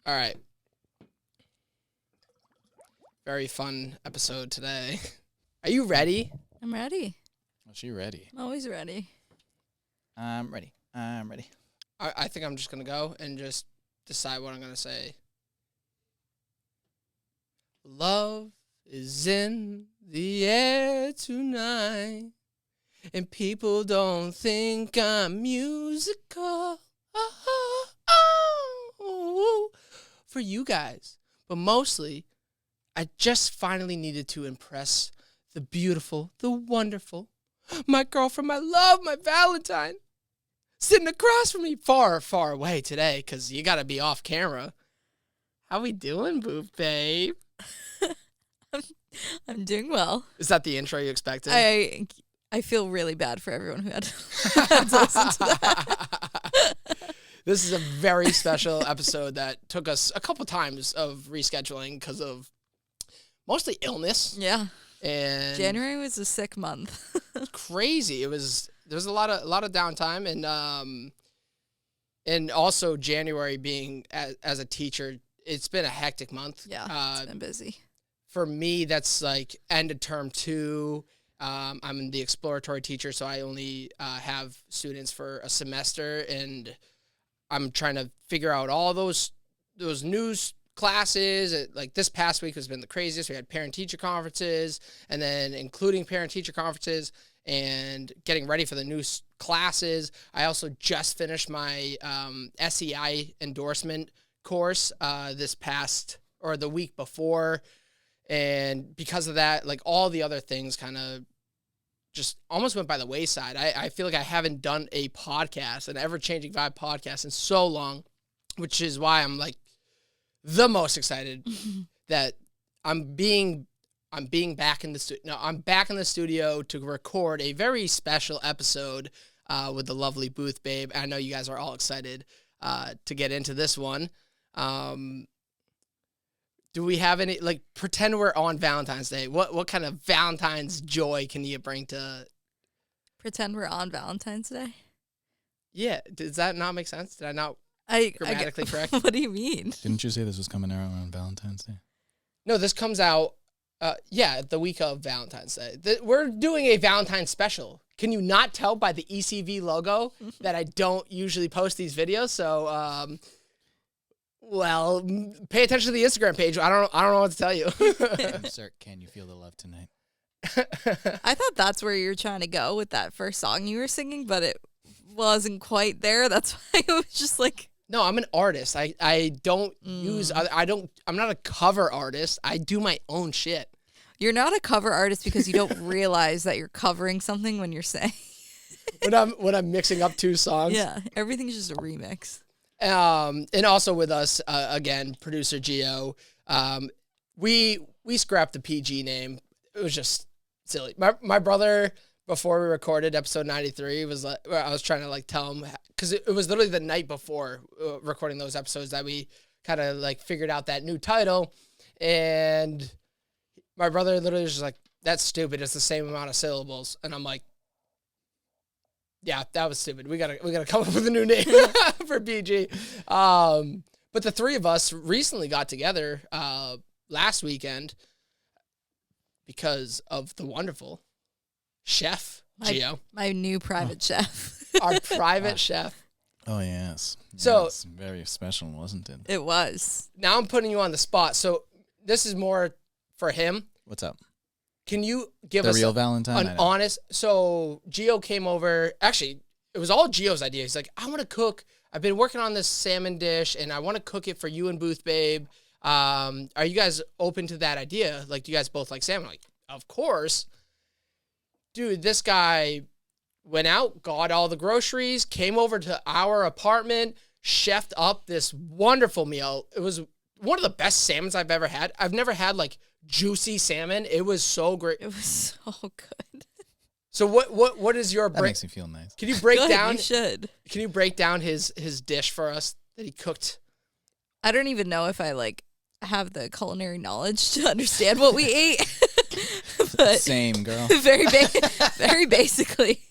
All right. Very fun episode today. Are you ready? I'm ready. Well, she ready. I'm always ready. I'm ready. I think I'm just going to go and just decide what I'm going to say. Love is in the air tonight, and people don't think I'm musical. For you guys. But mostly, I just finally needed to impress the beautiful, the wonderful, my girlfriend, my love, my Valentine, sitting across from me, far, far away today, because you got to be off camera. How we doing, boo babe? I'm doing well. Is that the intro you expected? I feel really bad for everyone who had to listen to that. This is a very special episode that took us a couple times of rescheduling because of mostly illness. Yeah. And January was a sick month. crazy. There was a lot of downtime, and also January being as a teacher, it's been a hectic month. Yeah, it's been busy. For me, that's like end of term 2. I'm the exploratory teacher, so I only have students for a semester, and I'm trying to figure out all those news classes. Like this past week has been the craziest. We had parent-teacher conferences, and then including parent-teacher conferences and getting ready for the new classes. I also just finished my SEI endorsement course the week before. And because of that, like all the other things kind of just almost went by the wayside. I feel like I haven't done a podcast, an ever-changing ViBE podcast in so long, which is why I'm like the most excited that I'm back in the studio. No, I'm back in the studio to record a very special episode with the lovely Booth Babe. I know you guys are all excited to get into this one. Do we have any, like, pretend we're on Valentine's Day. What kind of Valentine's joy can you bring to... Pretend we're on Valentine's Day? Yeah. Does that not make sense? Did I not grammatically correct? What do you mean? Didn't you say this was coming out on Valentine's Day? No, this comes out, the week of Valentine's Day. We're doing a Valentine's special. Can you not tell by the E.C.V logo that I don't usually post these videos? So, well, pay attention to the Instagram page. I don't know what to tell you. Sir, can you feel the love tonight? I thought that's where you were trying to go with that first song you were singing, but it wasn't quite there. That's why it was just like... No, I'm an artist. I don't I'm not a cover artist. I do my own shit. You're not a cover artist because you don't realize that you're covering something when you're saying. when I'm mixing up two songs. Yeah, everything's just a remix. And also with us again, producer Gio. We scrapped the PG name. It was just silly. My brother, before we recorded episode 93, was like, I was trying to like tell him, because it was literally the night before recording those episodes that we kind of like figured out that new title, and my brother literally was just like, "That's stupid. It's the same amount of syllables," and I'm like, yeah, that was stupid. We gotta come up with a new name for PG. But the three of us recently got together last weekend because of the wonderful chef Gio, my new private chef, our private chef. Oh yes. So it's very special, wasn't it? It was. Now I'm putting you on the spot. So this is more for him. What's up? Can you give The us real Valentine? an honest... So Gio came over. Actually, it was all Gio's idea. He's like, I want to cook. I've been working on this salmon dish, and I want to cook it for you and Booth Babe. Are you guys open to that idea? Like, do you guys both like salmon? I'm like, of course. Dude, this guy went out, got all the groceries, came over to our apartment, chefed up this wonderful meal. It was one of the best salmons I've ever had. I've never had, like, juicy salmon. It was so great. It was so good. So what is your That makes me feel nice. Can you break Good, down you should. Can you break down his dish for us that he cooked? I don't even know if I like have the culinary knowledge to understand what we ate. But Same, girl. very basically,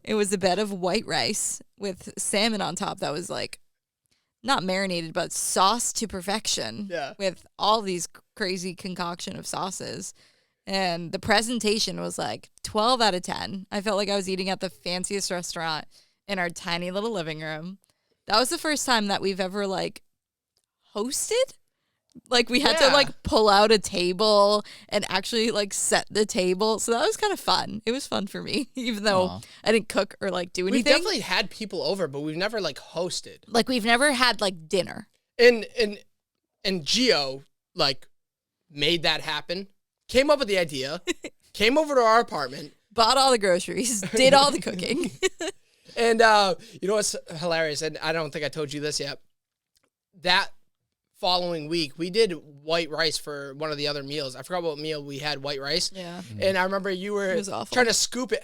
it was a bed of white rice with salmon on top that was like not marinated, but sauced to perfection. Yeah. With all these crazy concoction of sauces. And the presentation was like 12 out of 10. I felt like I was eating at the fanciest restaurant in our tiny little living room. That was the first time that we've ever like hosted. Like we had to like pull out a table and actually like set the table. So that was kind of fun. It was fun for me, even though I didn't cook or like do anything. We've definitely had people over, but we've never like hosted. Like we've never had like dinner. And Gio like made that happen. Came up with the idea. Came over to our apartment. Bought all the groceries. Did all the cooking. And you know what's hilarious? And I don't think I told you this yet. That following week, we did white rice for one of the other meals. I forgot what meal we had, white rice. Yeah. And I remember you were trying to scoop it.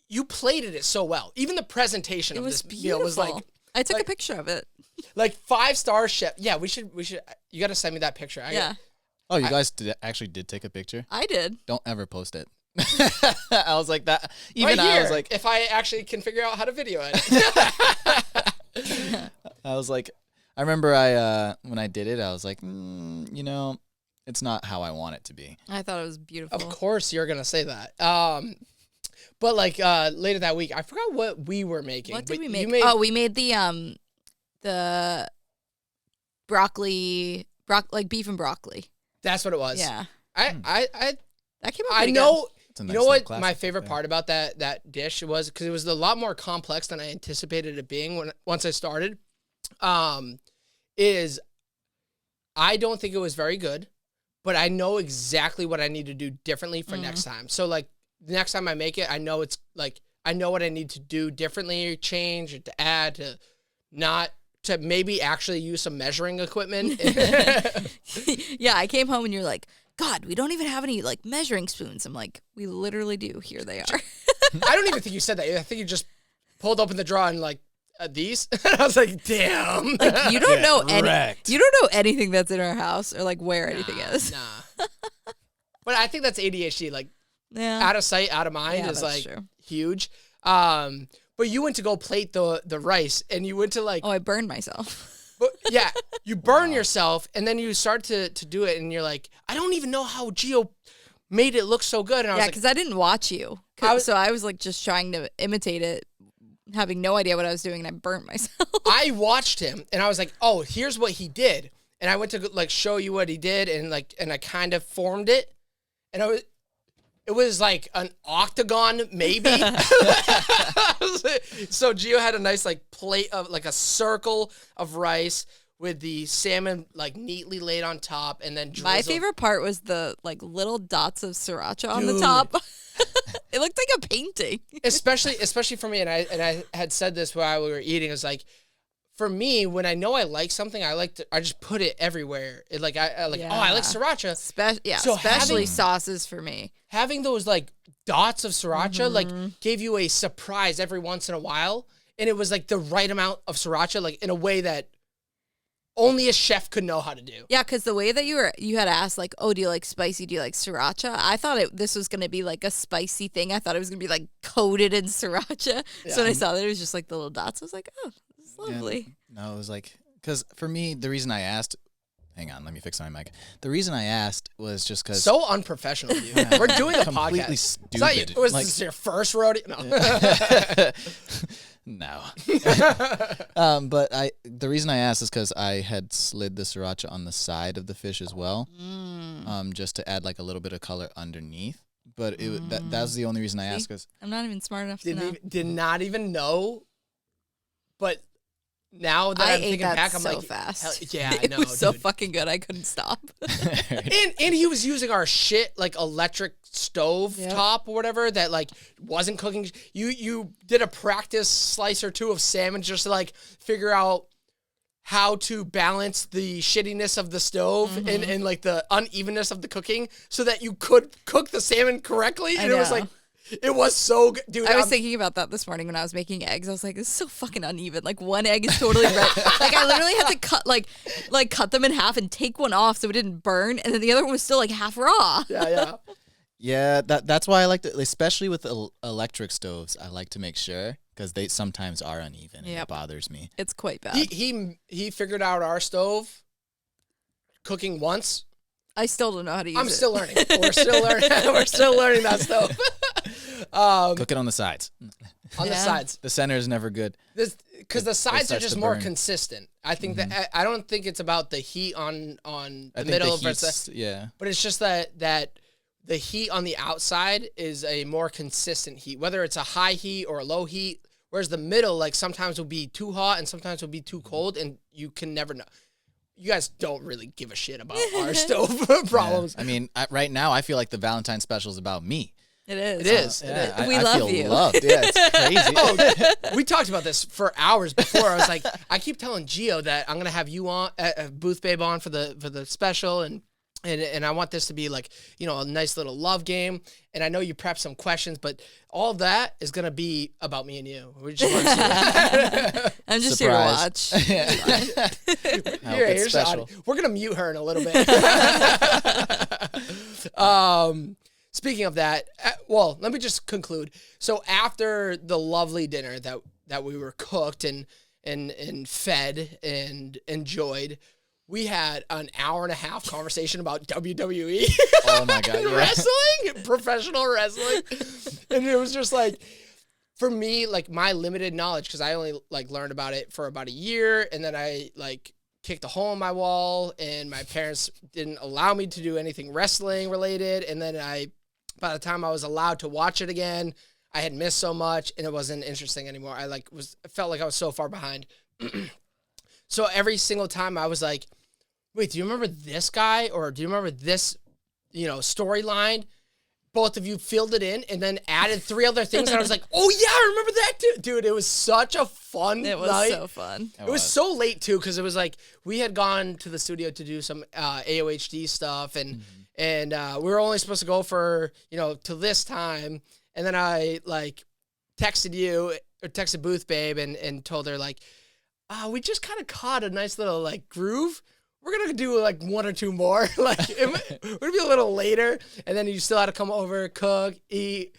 You plated it so well. Even the presentation of this meal was like... I took a picture of it. Like 5-star chef. Yeah, we should. You got to send me that picture. Oh, you guys actually did take a picture? I did. Don't ever post it. I was like that. Even I was like, if I actually can figure out how to video it. I was like, I remember when I did it, I was like, you know, it's not how I want it to be. I thought it was beautiful. Of course, you're gonna say that. But like later that week, I forgot what we were making. What did we make? We made the broccoli, like beef and broccoli. That's what it was. Yeah. That came out pretty know. Nice, you know what my favorite part about that dish was? Because it was a lot more complex than I anticipated it being once I started. Is I don't think it was very good, but I know exactly what I need to do differently for next time. So like the next time I make it, I know it's like I know what I need to do differently, change, or to add, to maybe actually use some measuring equipment. Yeah, I came home and you're like, God, we don't even have any like measuring spoons. I'm like, we literally do. Here they are. I don't even think you said that. I think you just pulled open the drawer and like these. I was like, damn. Like you don't know you don't know anything that's in our house or like where anything is. Nah. But I think that's ADHD. Like out of sight, out of mind is like huge. But you went to go plate the rice and you went to like I burned myself. But yeah, you burn yourself, and then you start to do it, and you're like, I don't even know how Gio made it look so good. And I was like, because I didn't watch you, so I was like just trying to imitate it, having no idea what I was doing, and I burnt myself. I watched him, and I was like, oh, here's what he did, and I went to like show you what he did, and I kind of formed it, and it was like an octagon, maybe. So Gio had a nice like plate of like a circle of rice with the salmon like neatly laid on top, and then my favorite part was the like little dots of sriracha on the top. It looked like a painting. Especially for me, and I had said this while we were eating. It's like, for me, when I know I like something, I just put it everywhere. I like sriracha. Especially sauces for me. Having those like dots of sriracha like gave you a surprise every once in a while, and it was like the right amount of sriracha, like in a way that only a chef could know how to do. Yeah, because the way that you had asked like, oh, do you like spicy? Do you like sriracha? I thought this was gonna be like a spicy thing. I thought it was gonna be like coated in sriracha. Yeah. So when I saw that it was just like the little dots, I was like, oh. Lovely. Yeah, no, it was like, because for me, the reason I asked, hang on, let me fix my mic. The reason I asked was just because. So unprofessional, you. We're doing a completely podcast. Stupid. Was this your first rodeo? No. No. But the reason I asked is because I had slid the sriracha on the side of the fish as well, just to add like a little bit of color underneath. But that was the only reason I asked. Cause I'm not even smart enough to know. Did not even know, but. Now that I'm thinking back, I'm so like, fast. Yeah, I know. It was so fucking good, I couldn't stop. and he was using our shit like electric stove top or whatever that like wasn't cooking. You did a practice slice or two of salmon just to like figure out how to balance the shittiness of the stove and like the unevenness of the cooking so that you could cook the salmon correctly. And it was like. It was so good. Dude, I was thinking about that this morning when I was making eggs. I was like, this is so fucking uneven. Like, one egg is totally red. Like, I literally had to cut them in half and take one off so it didn't burn. And then the other one was still, like, half raw. Yeah. Yeah, that's why I like to, especially with electric stoves, I like to make sure. because they sometimes are uneven and it Yep. bothers me. It's quite bad. He figured out our stove cooking once. I still don't know how to use it. I'm still learning. We're still learning. We're still learning that stove. Cook it on the sides. On the Yeah. sides. The center is never good. Because the sides are starts just to more burn. consistent. I think that I don't think it's about the heat on I the think middle the versus, heat's, yeah. but it's just that the heat on the outside is a more consistent heat, whether it's a high heat or a low heat. Whereas the middle, like sometimes will be too hot and sometimes will be too cold, and you can never know. You guys don't really give a shit about our stove problems. Yeah. I mean, right now I feel like the Valentine special is about me. It is. It is. Yeah, We I love feel you. loved. Yeah, it's crazy. Oh, we talked about this for hours before. I was like, I keep telling Gio that I'm gonna have you on, Booth Babe on for the special, and I want this to be like, you know, a nice little love game. And I know you prepped some questions, but all of that is gonna be about me and you. We just want to see. I'm just Surprise. here to watch. Here's the audio. We're gonna mute her in a little bit. Speaking of that, well, let me just conclude. So after the lovely dinner that we were cooked and fed and enjoyed, we had an hour and a half conversation about WWE. Oh my God, yeah. Wrestling, professional wrestling. And it was just like, for me, like my limited knowledge, because I only like learned about it for about a year, and then I like kicked a hole in my wall, and my parents didn't allow me to do anything wrestling related. And then by the time I was allowed to watch it again, I had missed so much, and it wasn't interesting anymore. I felt like I was so far behind. So every single time I was like, wait, do you remember this guy? Or do you remember this, storyline? Both of you filled it in and then added 3 other things. And I was like, oh yeah, I remember that too. Dude, it was such a fun It was night. so fun. It was so late too, because it was like we had gone to the studio to do some AOHD stuff, and we were only supposed to go for till this time, and then I like texted you or texted Booth Babe and told her like, we just kind of caught a nice little like groove. We're gonna do like 1 or 2 more. Like we're gonna be a little later, and then you still had to come over, cook, eat,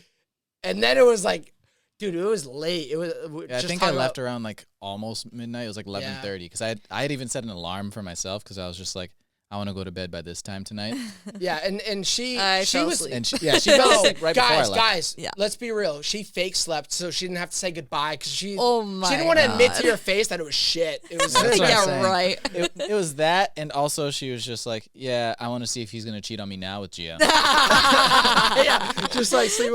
and then it was like, dude, it was late. It was. Yeah, I think I left around like almost midnight. It was like 11:30 because I had even set an alarm for myself because I was just like, I want to go to bed by this time tonight. Yeah, and she fell was asleep. And she fell asleep right before I left. Guys, Yeah. let's be real. She fake slept, so she didn't have to say goodbye because she Oh my didn't want to admit to God. your face that it was shit. It was That's what I'm Yeah, saying. right. It was that, and also she was just like, yeah, I want to see if he's gonna cheat on me now with Gia. yeah, just like sleep.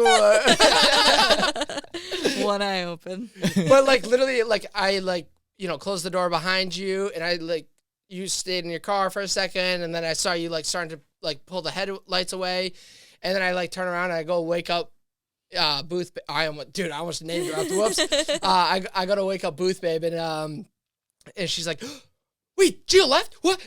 One eye open. But like literally, like I closed the door behind you, and I like you stayed in your car for a second, and then I saw you like starting to like pull the headlights away, and then I like turn around and I go wake up Booth. I almost named her after. Whoops. I go to wake up Booth Babe, and she's like, wait, Jill left? What?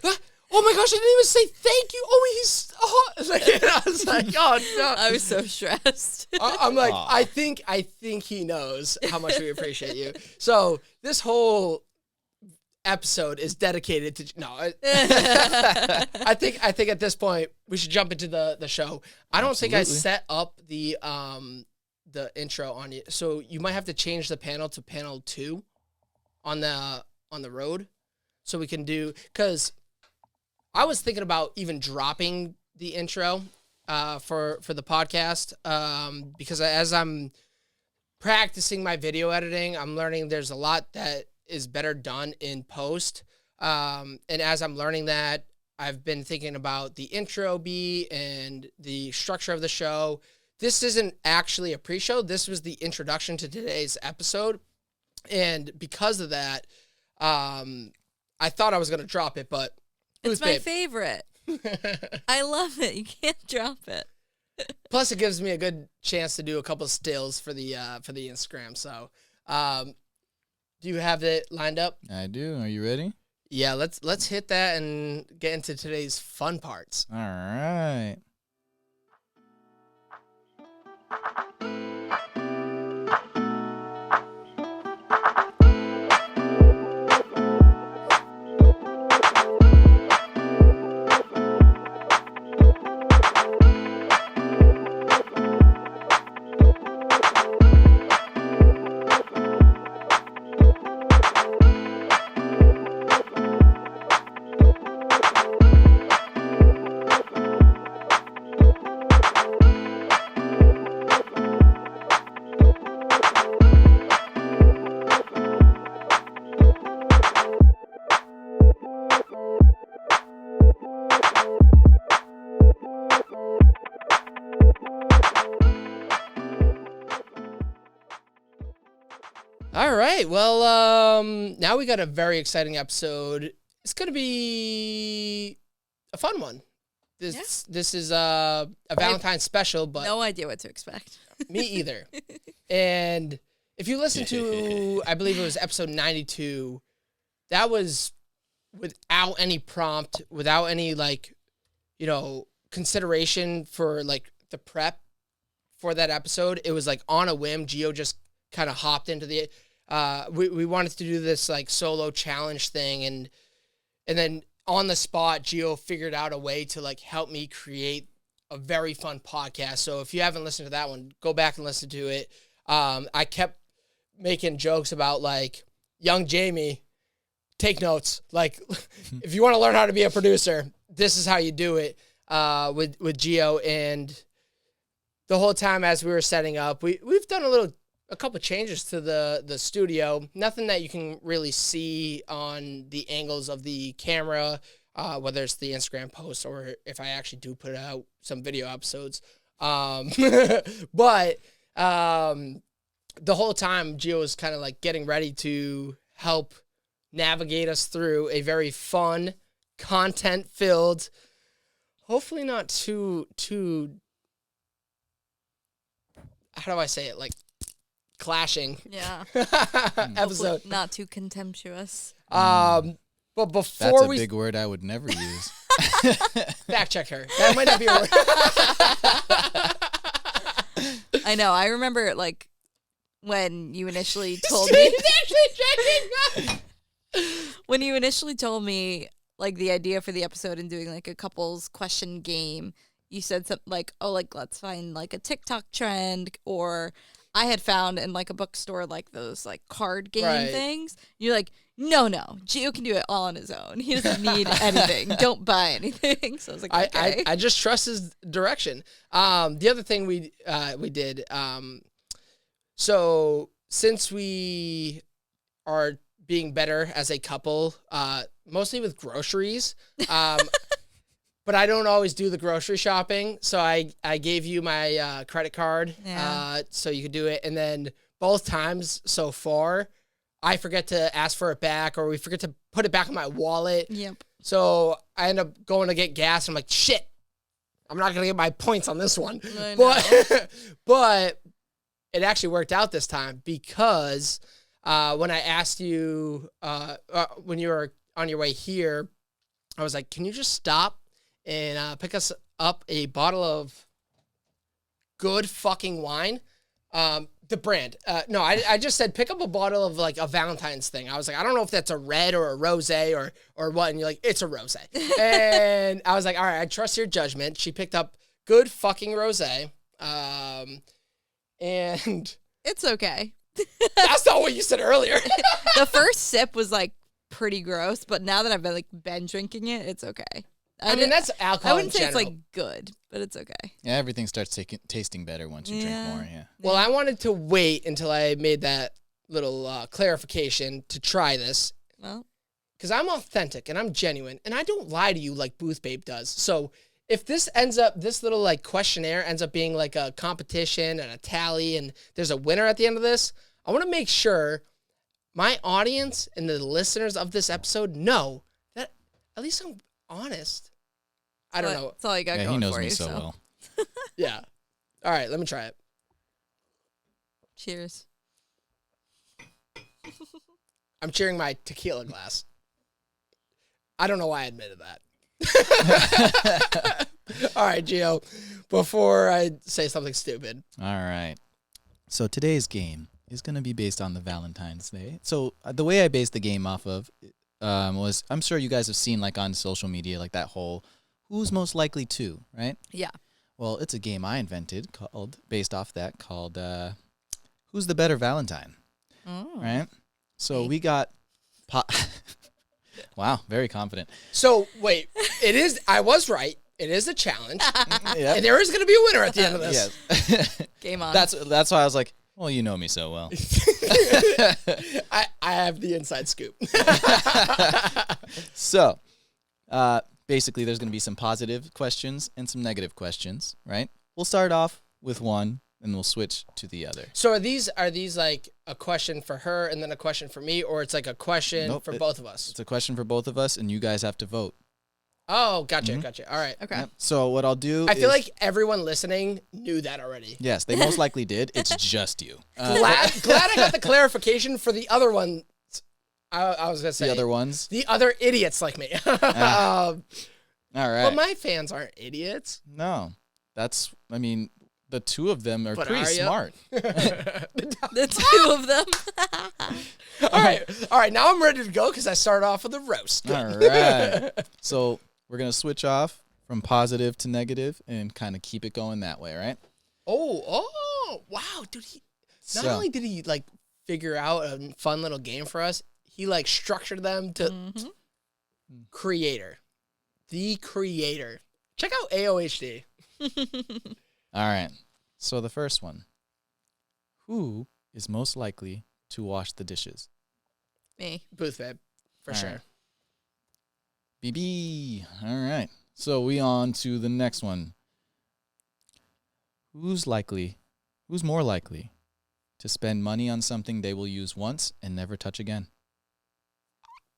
Oh my gosh, I didn't even say thank you. Oh, he's I was like, oh no. I was so stressed. I'm like, I think he knows how much we appreciate you. So this whole episode is dedicated to I think at this point we should jump into the show. I don't think I set up the intro on you, so you might have to change the panel to panel 2 on the road, so we can do, because I was thinking about even dropping the intro for the podcast, because as I'm practicing my video editing, I'm learning there's a lot that is better done in post. And as I'm learning that, I've been thinking about the intro beat and the structure of the show. This isn't actually a pre-show. This was the introduction to today's episode. And because of that, I thought I was going to drop it, but It's my favorite. I love it. You can't drop it. Plus, it gives me a good chance to do a couple of stills for the Instagram. So, do you have it lined up? I do. Are you ready? Yeah, let's hit that and get into today's fun parts. All right. All right. Well, now we got a very exciting episode. It's gonna be a fun one. This is a Valentine's special, but No idea what to expect. me either. And if you listen to, I believe it was episode 92, that was without any prompt, without any consideration for like the prep for that episode. It was like on a whim. Gio just kind of hopped into the. We wanted to do this like solo challenge thing, and then on the spot, Gio figured out a way to like help me create a very fun podcast. So if you haven't listened to that one, go back and listen to it. I kept making jokes about like young Jamie. Take notes. Like, if you want to learn how to be a producer, this is how you do it with Gio. And the whole time as we were setting up, we've done a couple changes to the studio. Nothing that you can really see on the angles of the camera, whether it's the Instagram post or if I actually do put out some video episodes. But the whole time, Gio was kind of like getting ready to help navigate us through a very fun, content-filled, hopefully not too how do I say it, like clashing Yeah. episode. Not too contemptuous. But before That's a big word I would never use. fact check her. That might not be a word. I know. I remember like when you initially told me. When you initially told me like the idea for the episode and doing like a couples question game, you said something like, "Oh, like let's find like a TikTok trend," or I had found in like a bookstore like those like card game things. You're like, no, Gio can do it all on his own. He doesn't need anything. Don't buy anything. So I was like, okay. I just trust his direction. The other thing we did, so since we are being better as a couple, mostly with groceries, but I don't always do the grocery shopping. So I gave you my credit card so you could do it. And then both times so far, I forget to ask for it back or we forget to put it back in my wallet. Yep. So I end up going to get gas. I'm like, shit, I'm not going to get my points on this one. But it actually worked out this time because when I asked you, when you were on your way here, I was like, can you just stop and pick us up a bottle of good fucking wine? The brand. No, I just said pick up a bottle of like a Valentine's thing. I was like, I don't know if that's a red or a rosé or what. And you're like, it's a rosé. And I was like, all right, I trust your judgment. She picked up good fucking rosé. And It's okay. that's not what you said earlier. The first sip was like pretty gross, but now that I've been drinking it, it's okay. I mean, that's alcohol. I wouldn't in say it's general. like good, but it's okay. Yeah, everything starts tasting better once you drink more. Yeah. Well, I wanted to wait until I made that little clarification to try this. Well, because I'm authentic and I'm genuine and I don't lie to you like Booth Babe does. So if this little like questionnaire ends up being like a competition and a tally and there's a winner at the end of this, I want to make sure my audience and the listeners of this episode know that at least I'm honest. I don't know. That's all you got going he knows for me you. so well. Yeah. All right, let me try it. Cheers. I'm cheering my tequila glass. I don't know why I admitted that. All right, Gio, before I say something stupid. All right. So today's game is going to be based on the Valentine's Day. So the way I based the game off of was, I'm sure you guys have seen like on social media, like that whole who's most likely to, right? Yeah. Well, it's a game I invented based off that called Who's the Better Valentine? Oh. Right? So we got wow, very confident. So wait, I was right. It is a challenge. Yep. And there is going to be a winner at the end of this. Yes. Game on. That's why I was like, well, you know me so well. I have the inside scoop. So, basically, there's going to be some positive questions and some negative questions, right? We'll start off with one, and we'll switch to the other. So are these like a question for her and then a question for me, or it's like a question for both of us? It's a question for both of us, and you guys have to vote. Oh, gotcha. All right. Okay. Yep. So what I'll do I feel like everyone listening knew that already. Yes, they most likely did. It's just you. Glad I got the clarification for the other one. I was going to say. The other ones? The other idiots like me. All right. But my fans aren't idiots. No. The two of them are pretty smart. The two of them. All right. Now I'm ready to go because I started off with a roast. All right. So we're going to switch off from positive to negative and kind of keep it going that way, right? Oh, wow, dude. Not only did he like figure out a fun little game for us, he like structured them to creator. The creator. Check out AOHD. All right. So the first one. Who is most likely to wash the dishes? Me. Booth babe, for All sure. right. BB. All right. So we on to the next one. Who's more likely to spend money on something they will use once and never touch again?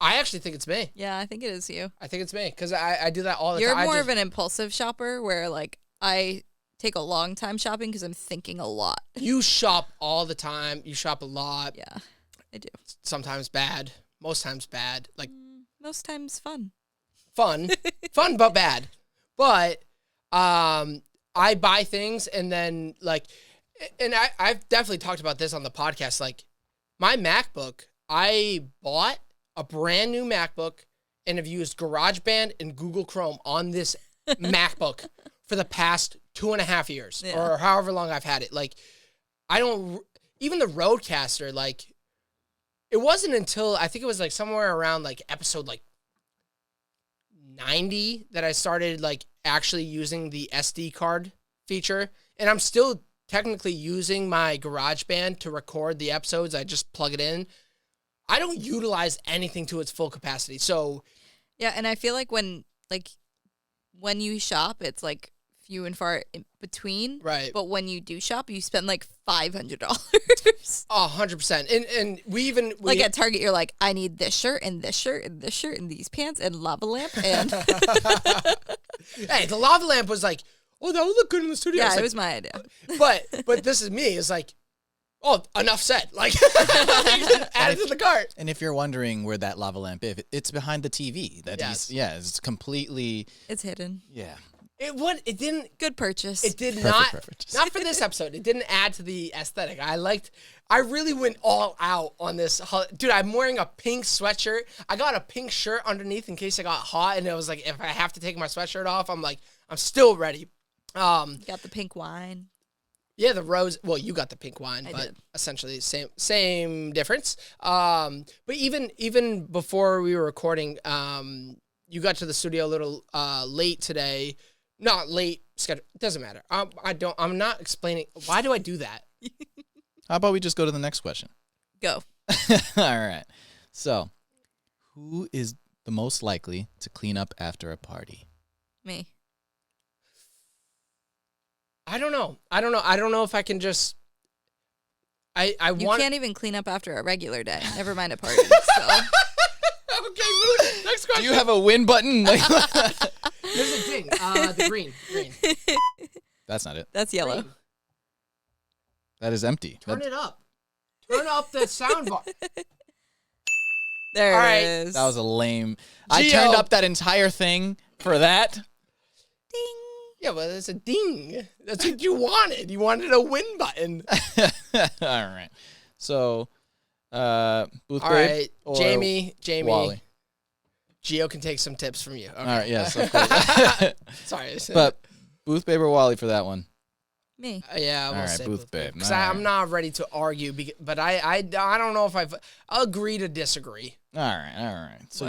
I actually think it's me. Yeah, I think it is you. I think it's me because I do that all the You're time. more of an impulsive shopper where like I take a long time shopping because I'm thinking a lot. You shop all the time. You shop a lot. Yeah, I do. Sometimes bad. Most times bad. Like most times fun. Fun but bad. But I buy things and then like, and I've definitely talked about this on the podcast. Like my MacBook, I bought a brand new MacBook and have used GarageBand and Google Chrome on this MacBook for the past 2.5 years or however long I've had it. Like even the Rodecaster, like it wasn't until I think it was like somewhere around like episode like 90 that I started like actually using the SD card feature, and I'm still technically using my GarageBand to record the episodes. I just plug it in. I don't utilize anything to its full capacity. So yeah, and I feel like when you shop, it's like few and far in between. Right. But when you do shop, you spend like $500. 100%. And we like at Target, you're like, I need this shirt and this shirt and this shirt and these pants and lava lamp and hey, the lava lamp was like, oh, that would look good in the studio. Yeah, it was my idea. But this is me. It's like, oh, enough said. Like, add it to the cart. And if you're wondering where that lava lamp is, it's behind the TV. It's completely. It's hidden. Yeah. It didn't. Good purchase. It did Perfect. not for this episode. It didn't add to the aesthetic. I really went all out on this. Dude, I'm wearing a pink sweatshirt. I got a pink shirt underneath in case I got hot. And it was like, if I have to take my sweatshirt off, I'm still ready. Got the pink wine. Yeah, the rose. Well, you got the pink wine, I but did. essentially same difference. But even before we were recording, you got to the studio a little late today. Not late schedule. It doesn't matter. I'm not explaining. Why do I do that? How about we just go to the next question? Go. All right. So, who is the most likely to clean up after a party? Me. I don't know. I don't know if I can just. You can't even clean up after a regular day. Never mind a party. So. Okay, next question. Do you have a win button? There's a ding. The green. That's not it. That's yellow. Green. That is empty. Turn it up. Turn up the sound bar. There All it right. is. That was a lame. I Gio. turned up that entire thing for that. Ding. Yeah, but it's a ding. That's what you wanted. You wanted a win button. All right. So, Booth All Babe right, or Jamie. wALiE? Gio can take some tips from you. Okay. All right. Yes, of course. Sorry. But Booth Babe or wALiE for that one? Me. Yeah, we'll All right, say Booth Babe. Because All right. I'm not ready to argue, but I don't know if I'll agree to disagree. All right. So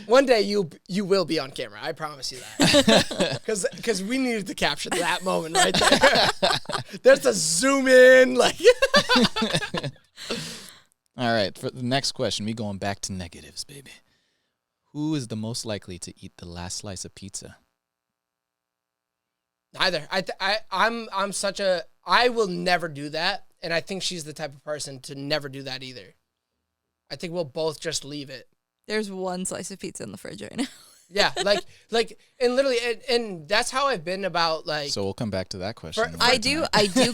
One day you will be on camera. I promise you that. Because we needed to capture that moment right there. There's a zoom in, like. All right. For the next question, we going back to negatives, baby. Who is the most likely to eat the last slice of pizza? Neither. I'm such a. I will never do that, and I think she's the type of person to never do that either. I think we'll both just leave it. There's one slice of pizza in the fridge right now. Yeah, and literally, and that's how I've been about like. So we'll come back to that question. I do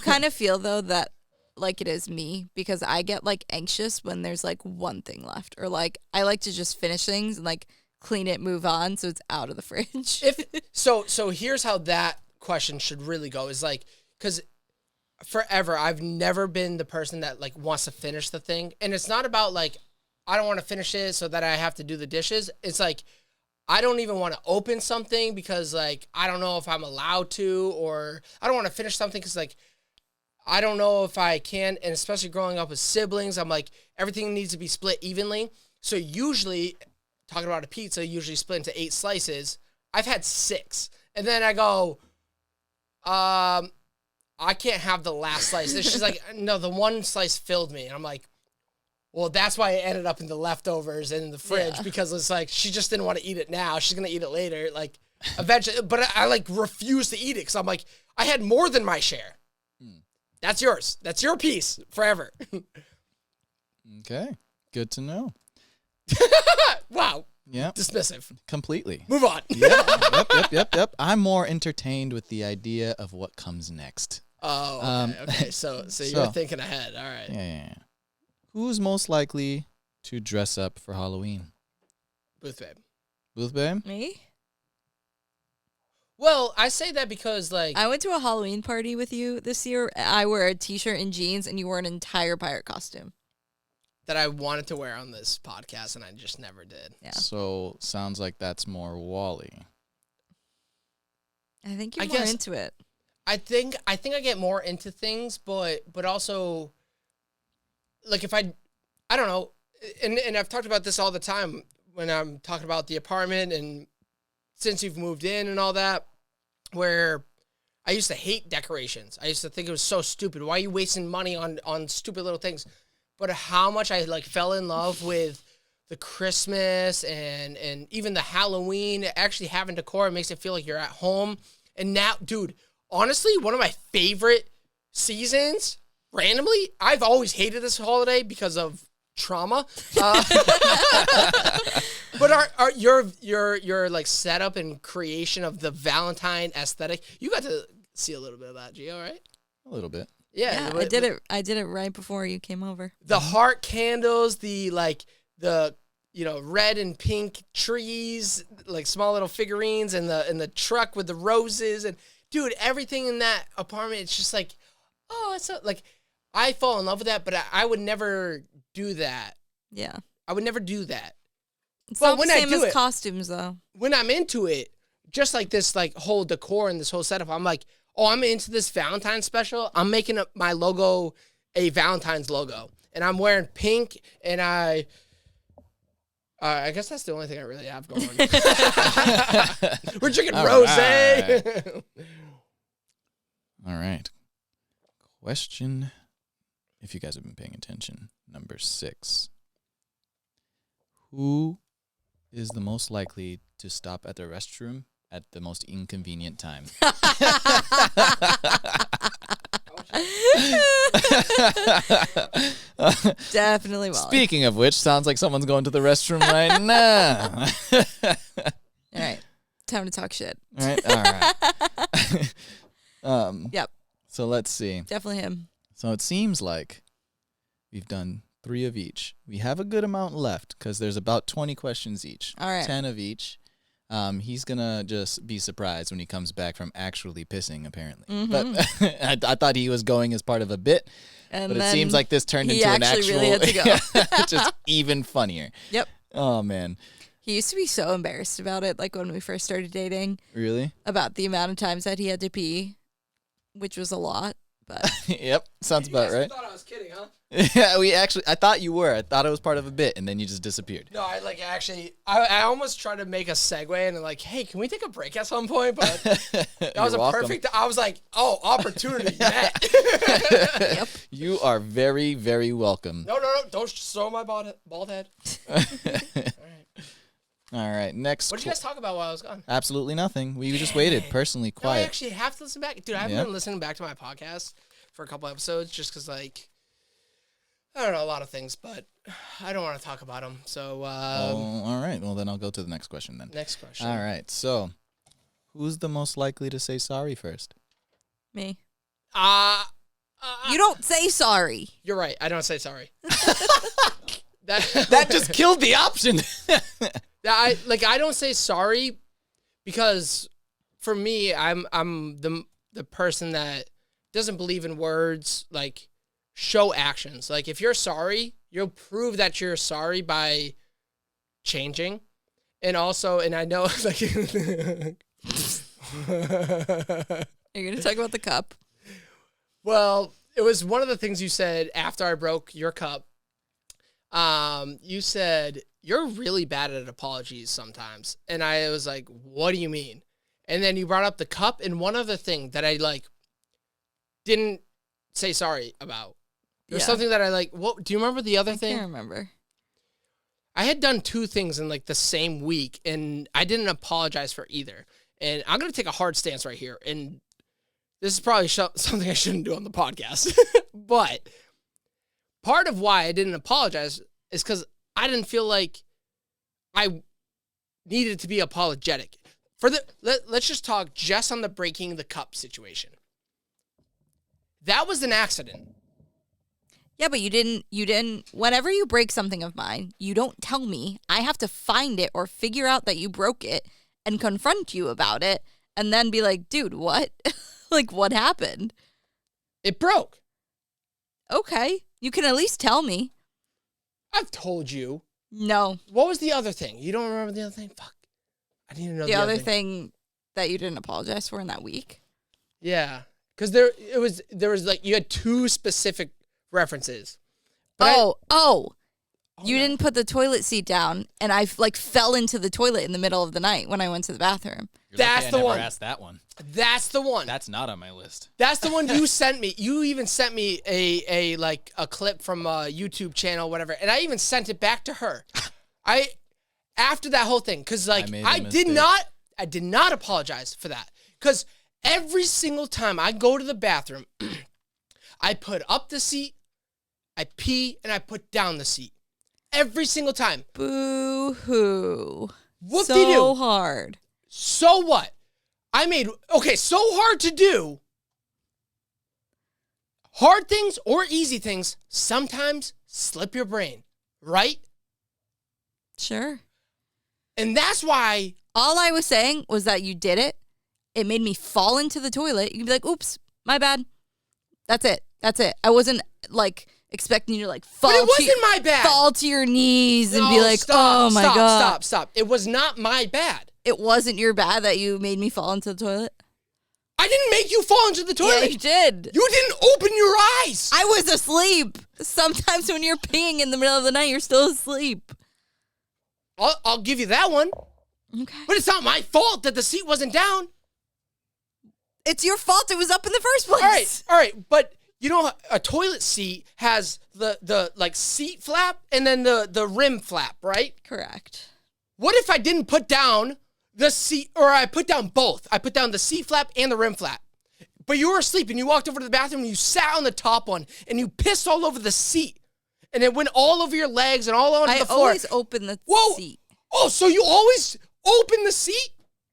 kind of feel though that like it is me because I get like anxious when there's like one thing left, or like I like to just finish things and like clean it, move on, so it's out of the fridge. So here's how that question should really go is like, because forever I've never been the person that like wants to finish the thing, and it's not about like I don't want to finish it so that I have to do the dishes. It's like I don't even want to open something because like I don't know if I'm allowed to, or I don't want to finish something because like I don't know if I can. And especially growing up with siblings, I'm like everything needs to be split evenly. So usually, talking about a pizza, usually split into 8 slices. I've had 6, and then I go, I can't have the last slice. And she's like, no, the one slice filled me, and I'm like, well, that's why it ended up in the leftovers and in the fridge because it's like she just didn't want to eat it now. She's gonna eat it later, like eventually. But I like refuse to eat it because I'm like, I had more than my share. That's yours. That's your piece forever. Okay, good to know. Wow. Yeah. Dismissive. Completely. Move on. Yep. I'm more entertained with the idea of what comes next. Oh, okay. So you're thinking ahead. All right. Yeah. Who's most likely to dress up for Halloween? Booth babe. Booth babe? Me? Well, I say that because like I went to a Halloween party with you this year. I wore a t-shirt and jeans, and you wore an entire pirate costume. that I wanted to wear on this podcast and I just never did. Yeah. So sounds like that's more wALiE. I think you're more into it. I think I get more into things, but also like if I don't know, and I've talked about this all the time when I'm talking about the apartment and since you've moved in and all that, where I used to hate decorations. I used to think it was so stupid. Why are you wasting money on stupid little things? But how much I like fell in love with the Christmas and even the Halloween, actually having decor, it makes it feel like you're at home. And now, dude, honestly, one of my favorite seasons, randomly, I've always hated this holiday because of trauma. But are your like setup and creation of the Valentine aesthetic, you got to see a little bit of that, Gio, right? A little bit. Yeah, I did it right before you came over. The heart candles, the red and pink trees, like small little figurines, and the truck with the roses, and dude, everything in that apartment, it's just like, oh, it's so, like, I fall in love with that, but I would never do that. Yeah, I would never do that. It's but not when the same I do as it, costumes though. When I'm into it, just like this, like whole decor and this whole setup, I'm like, oh, I'm into this Valentine's special. I'm making up my logo a Valentine's logo, and I'm wearing pink, and I guess that's the only thing I really have going. We're drinking rosé. Right. All right. Question, if you guys have been paying attention, number 6. Who is the most likely to stop at the restroom at the most inconvenient time? Definitely wALiE. Speaking of which, sounds like someone's going to the restroom right now. All right, time to talk shit. All right. Yep. So let's see. Definitely him. So it seems like we've done 3 of each. We have a good amount left because there's about 20 questions each. All right. 10 of each. He's going to just be surprised when he comes back from actually pissing, apparently. Mm-hmm. But I thought he was going as part of a bit. But it seems like this turned into an actual... He actually really had to go. Just even funnier. Yep. Oh, man. He used to be so embarrassed about it, like when we first started dating. Really? About the amount of times that he had to pee, which was a lot. But yep, sounds about right. Thought I was kidding, huh? Yeah, I thought you were. I thought it was part of a bit, and then you just disappeared. No, I almost tried to make a segue and like, hey, can we take a break at some point? But that was perfect. I was like, oh, opportunity met. Yep. You are very, very welcome. No, don't show my bald head. All right. All right, next. What did you guys talk about while I was gone? Absolutely nothing. We just waited, personally, No, I quiet. actually have to listen back. Dude, I haven't been listening back to my podcast for a couple episodes just because, like, I don't know, a lot of things, but I don't want to talk about them. So, all right. Well, then I'll go to the next question then. next question. All right. So, who's the most likely to say sorry first? Me. Uh, You don't say sorry. You're right. I don't say sorry. That just killed the option. I don't say sorry because for me, I'm the person that doesn't believe in words. Like, show actions. Like, if you're sorry, you'll prove that you're sorry by changing. And also, and I know, like, Are you going to talk about the cup? well, it was one of the things you said after I broke your cup. You said, you're really bad at apologies sometimes. And I was like, what do you mean? And then you brought up the cup, and one other thing that I, like, didn't say sorry about. There's something that I, like, what, do you remember the other thing? I can't remember. I had done 2 things in, like, the same week, and I didn't apologize for either. And I'm going to take a hard stance right here. And this is probably something I shouldn't do on the podcast. But part of why I didn't apologize is because I didn't feel like I needed to be apologetic. Let's just talk just on the breaking the cup situation. That was an accident. Yeah, but you didn't, whenever you break something of mine, you don't tell me. I have to find it or figure out that you broke it and confront you about it and then be like, dude, what? Like, what happened? It broke. Okay. You can at least tell me. I've told you. No. What was the other thing? You don't remember the other thing? Fuck. I need to know The other thing that you didn't apologize for in that week? Yeah. Because there was like, you had 2 specific references. But you didn't put the toilet seat down, and I like fell into the toilet in the middle of the night when I went to the bathroom. That's the one. Asked that one. That's the one. That's not on my list. That's the one you sent me. You even sent me a clip from a YouTube channel, whatever, and I even sent it back to her. After that whole thing, because like I did not apologize for that, because every single time I go to the bathroom, I put up the seat, I pee, and I put down the seat. Every single time. Boo-hoo. Whoop-de-doo. So hard. So what? So hard to do. Hard things or easy things sometimes slip your brain, right? Sure. And that's why. All I was saying was that you did it. It made me fall into the toilet. You can be like, oops, my bad. That's it. I wasn't like expecting you to like fall. But it wasn't my bad. Fall to your knees and be like, oh my God. Stop. It was not my bad. It wasn't your bad that you made me fall into the toilet? I didn't make you fall into the toilet. Yeah, you did. You didn't open your eyes. I was asleep. Sometimes when you're peeing in the middle of the night, you're still asleep. I'll give you that one. Okay. But it's not my fault that the seat wasn't down. It's your fault it was up in the first place. All right. But you know, a toilet seat has the like seat flap and then the rim flap, right? Correct. What if I didn't put down the seat, or I put down both? I put down the seat flap and the rim flap. But you were asleep and you walked over to the bathroom and you sat on the top one and you pissed all over the seat. And it went all over your legs and all onto the floor. I always open the seat. Oh, so you always open the seat?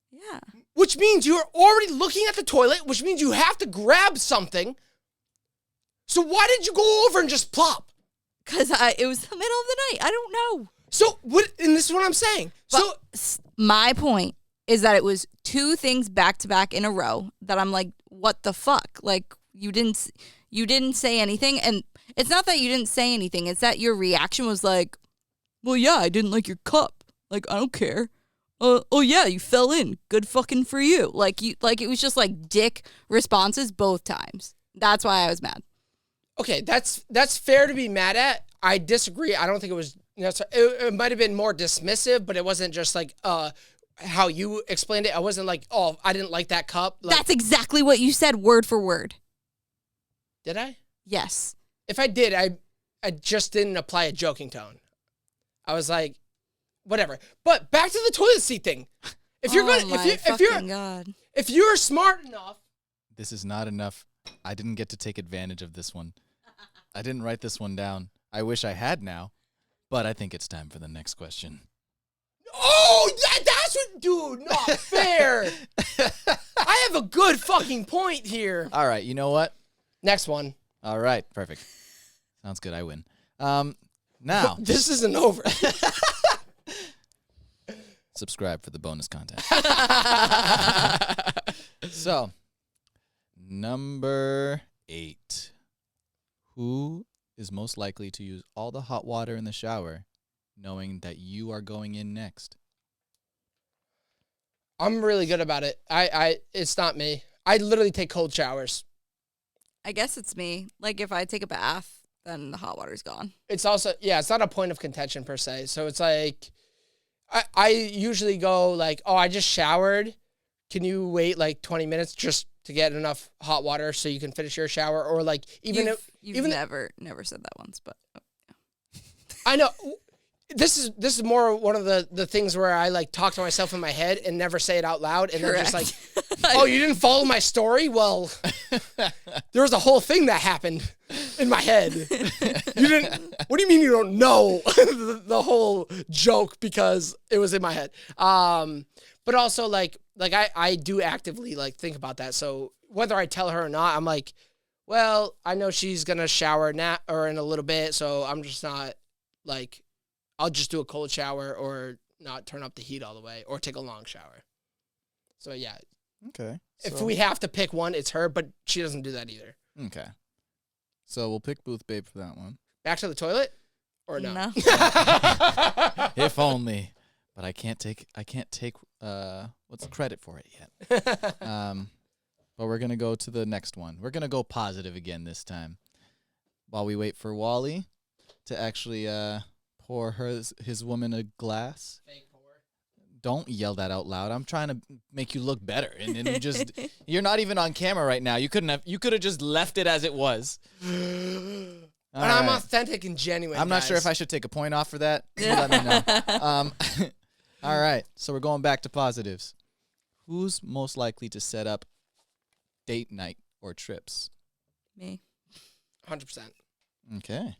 Yeah. Which means you're already looking at the toilet, which means you have to grab something. So why did you go over and just plop? Because it was the middle of the night. I don't know. So what? And this is what I'm saying. But my point is that it was 2 things back to back in a row that I'm like, what the fuck? Like you didn't say anything, and it's not that you didn't say anything. It's that your reaction was like, well, yeah, I didn't like your cup. Like I don't care. Oh yeah, you fell in. Good fucking for you. Like it was just like dick responses both times. That's why I was mad. Okay, that's fair to be mad at. I disagree. I don't think it was necessary. It might have been more dismissive, but it wasn't just like how you explained it. I wasn't like, oh, I didn't like that cup. Like, that's exactly what you said, word for word. Did I? Yes. If I did, I just didn't apply a joking tone. I was like, whatever. But back to the toilet seat thing. If you're God. if you're smart enough, This is not enough. I didn't get to take advantage of this one. I didn't write this one down. I wish I had now, but I think it's time for the next question. oh, that's what, dude, not fair. I have a good fucking point here. All right, you know what? Next one. All right, perfect. Sounds good. I win. Now, This isn't over. subscribe for the bonus content. So, number 8. Who is most likely to use all the hot water in the shower knowing that you are going in next? I'm really good about it. It's not me. I literally take cold showers. I guess it's me. Like, if I take a bath, then the hot water's gone. It's also, yeah, it's not a point of contention per se. So it's like, I usually go like, oh, I just showered. Can you wait like 20 minutes just to get enough hot water so you can finish your shower? Or like, You've never said that once, but I know this is more one of the things where I like talk to myself in my head and never say it out loud. And Correct. then just like, oh, you didn't follow my story? Well, there was a whole thing that happened in my head. You didn't, what do you mean you don't know the whole joke because it was in my head? But also like I do actively like think about that. So whether I tell her or not, I'm like, well, I know she's going to shower now or in a little bit. So I'm just not like, I'll just do a cold shower or not turn up the heat all the way or take a long shower. So yeah, Okay. if we have to pick one, it's her, but she doesn't do that either. Okay. So we'll pick Booth Babe for that one. Back to the toilet or no? No. If only. But I can't take what's the credit for it yet. But we're going to go to the next one. We're going to go positive again this time. While we wait for wALiE to actually pour his woman a glass. Fake pour. Don't yell that out loud. I'm trying to make you look better. And you just you're not even on camera right now. You could have just left it as it was. But I'm authentic and genuine. I'm not sure if I should take a point off for that. You let me know. All right. So we're going back to positives. Who's most likely to set up date night or trips? Me. 100%. Okay.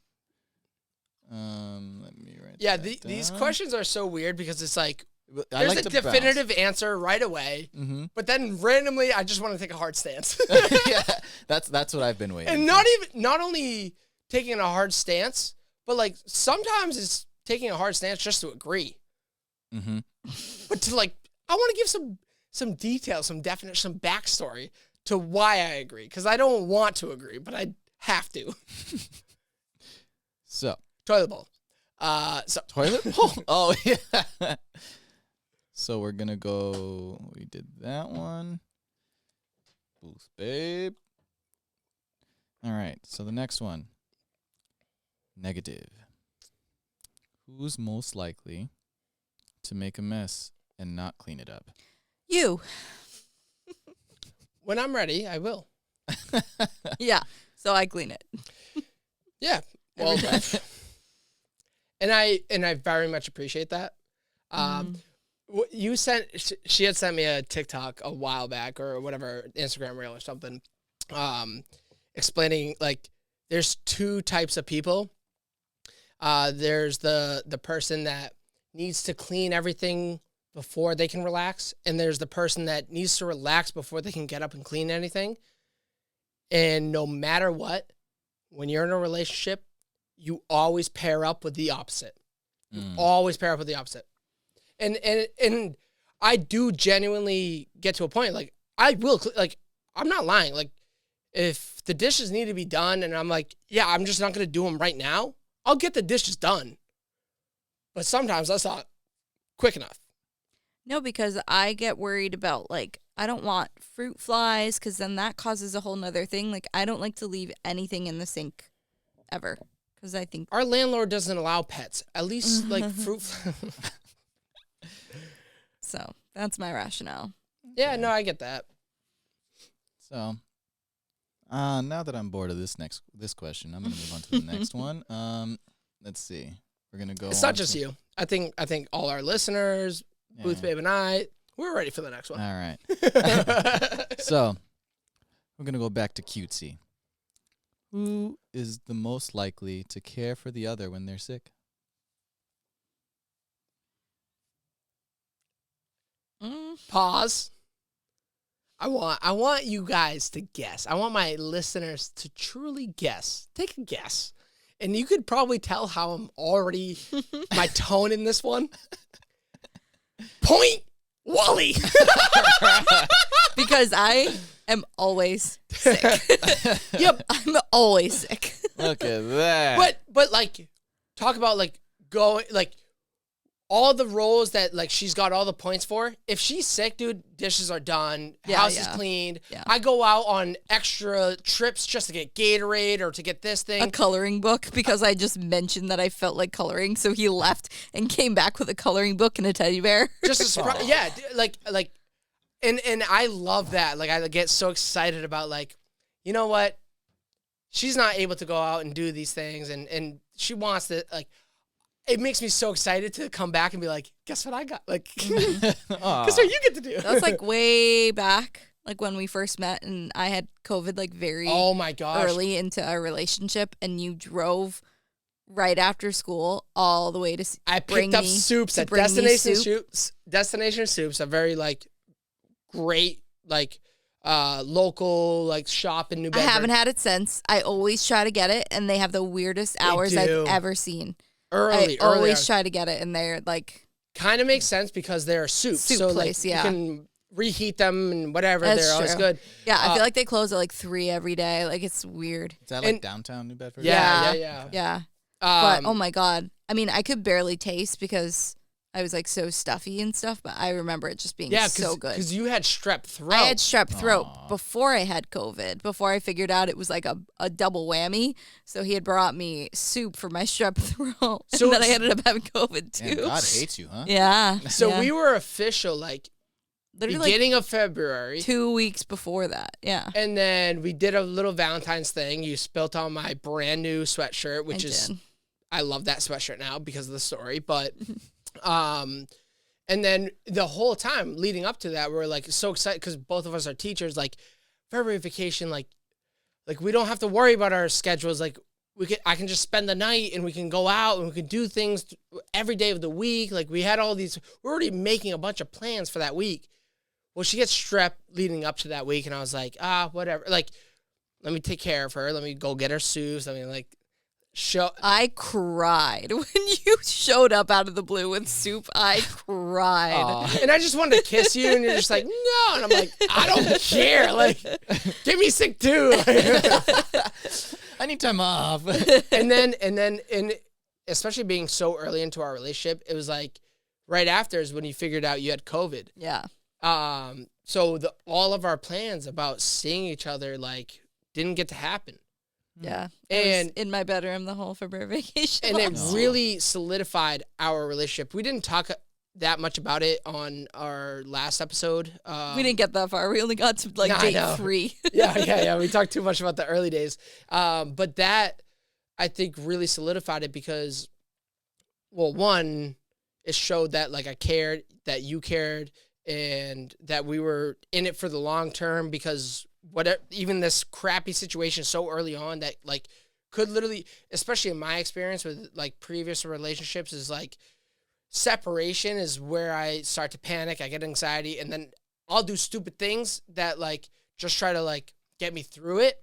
Let me write. Yeah, that these down. questions are so weird because it's like I there's like a to bounce. definitive answer right away, Mm-hmm. but then randomly I just want to take a hard stance. Yeah, that's what I've been waiting. And for. not only taking a hard stance, but like sometimes it's taking a hard stance just to agree. Mm-hmm. But to like, I want to give some details, some definition, some backstory to why I agree. Because I don't want to agree, but I have to. So Toilet bowl. toilet bowl. Oh yeah. So we're gonna go. We did that one. Booth Babe. All right. So the next one. Negative. Who's most likely to make a mess and not clean it up? You. When I'm ready, I will. Yeah. So I clean it. Yeah. Well, and I very much appreciate that. She had sent me a TikTok a while back or whatever, Instagram reel or something, explaining like there's two types of people. There's the person that needs to clean everything before they can relax, and there's the person that needs to relax before they can get up and clean anything. And no matter what, when you're in a relationship, you always pair up with the opposite. You always pair up with the opposite. And I do genuinely get to a point, like, I will, like, I'm not lying. Like, if the dishes need to be done and I'm like, yeah, I'm just not going to do them right now, I'll get the dishes done. But sometimes that's not quick enough. No, because I get worried about, like, I don't want fruit flies because then that causes a whole nother thing. Like, I don't like to leave anything in the sink ever because I think Our landlord doesn't allow pets. At least, like, fruit. so. That's my rationale. Yeah, no, I get that. So, now that I'm bored of this question, I'm gonna move on to the next one. Let's see. We're gonna go. It's not just you. I think all our listeners, Booth Babe and I, we're ready for the next one. All right. So we're gonna go back to cutesy. Who is the most likely to care for the other when they're sick? Pause. I want you guys to guess. I want my listeners to truly guess. Take a guess. And you could probably tell how I'm already, my tone in this one. Point wALiE. Because I am always sick. Yep. I'm always sick. Look at that. But like, talk about like going, like, all the roles that like she's got all the points for. If she's sick, dude, dishes are done, house is cleaned. Yeah. I go out on extra trips just to get Gatorade or to get this thing. A coloring book because I just mentioned that I felt like coloring, so he left and came back with a coloring book and a teddy bear. Just a surprise. Yeah, like, and I love that. Like, I get so excited about like, you know what? She's not able to go out and do these things, and she wants to like. It makes me so excited to come back and be like, guess what I got? Like, guess what you get to do? That was like way back, like when we first met, and I had COVID like very oh my gosh early into our relationship, and you drove right after school all the way to I picked up soups at Destination Soups, a very like great like local like shop in New Bedford. I haven't had it since. I always try to get it, and they have the weirdest hours I've ever seen. I always try to get it, and they're like kind of makes sense because they're soups, so place, like you can reheat them and whatever. That's they're always true. good. Yeah, I feel like they close at like 3 every day. Like it's weird. Is that like downtown New Bedford? Yeah. But oh my god, I mean, I could barely taste because I was like so stuffy and stuff. But I remember it just being so good. Because you had strep throat. I had strep throat before I had COVID. Before I figured out it was like a double whammy. So he had brought me soup for my strep throat, and then I ended up having COVID too. Man, God hates you, huh? Yeah. So we were official like literally beginning of February. 2 weeks before that. Yeah. And then we did a little Valentine's thing. You spilt on my brand new sweatshirt, which I love that sweatshirt now because of the story. But and then the whole time leading up to that, we were like so excited because both of us are teachers. Like February vacation, like we don't have to worry about our schedules. Like I can just spend the night and we can go out and we can do things every day of the week. Like we had all these. We're already making a bunch of plans for that week. Well, she gets strep leading up to that week, and I was like, whatever. Like, let me take care of her. Let me go get her soups. I mean, like. I cried when you showed up out of the blue with soup. I cried. And I just wanted to kiss you, and you're just like, no. And I'm like, I don't care. Like, get me sick too. I need time off. and then, especially being so early into our relationship, it was like right after is when you figured out you had COVID. Yeah. So all of our plans about seeing each other like didn't get to happen. Yeah. And in my bedroom the whole February vacation. And it really solidified our relationship. We didn't talk that much about it on our last episode. We didn't get that far. We only got to like date 3. Yeah. We talked too much about the early days. But that, I think, really solidified it because, well, one, it showed that like I cared, that you cared, and that we were in it for the long term because even this crappy situation so early on that like could literally, especially in my experience with like previous relationships, is like separation is where I start to panic. I get anxiety, and then I'll do stupid things that like just try to like get me through it,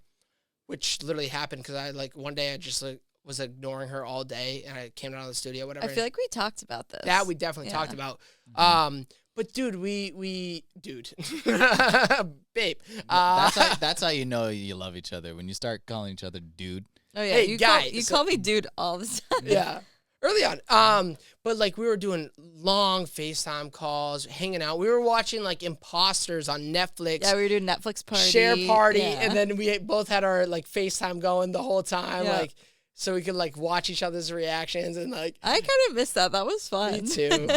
which literally happened because I like one day I just like was ignoring her all day and I came out of the studio, whatever. I feel like we talked about this. That we definitely talked about. But dude, babe. That's how you know you love each other, when you start calling each other dude. Oh yeah, hey, you call me dude all the time. Yeah, early on. But like we were doing long FaceTime calls, hanging out. We were watching like Imposters on Netflix. Yeah, we were doing Netflix party, share party, and then we both had our like FaceTime going the whole time, like so we could like watch each other's reactions and like. I kind of missed that. That was fun. Me too.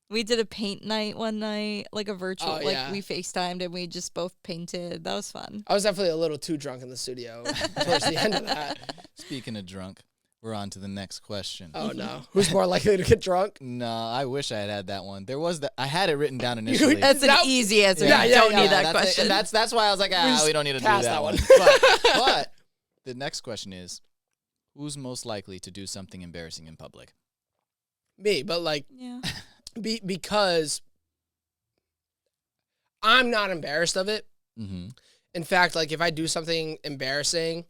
We did a paint night one night, like a virtual, we FaceTimed and we just both painted. That was fun. I was definitely a little too drunk in the studio towards the end of that. Speaking of drunk, We're on to the next question. Oh no, who's more likely to get drunk? No, I wish I had had that one. There was I had it written down initially. That's an easy answer. Yeah, you yeah, don't yeah, need that that's question. That's why I was like, we don't need to do pass that that one. one. but the next question is, who's most likely to do something embarrassing in public? Me, but like, Yeah. because I'm not embarrassed of it. Mm-hmm. In fact, like if I do something embarrassing,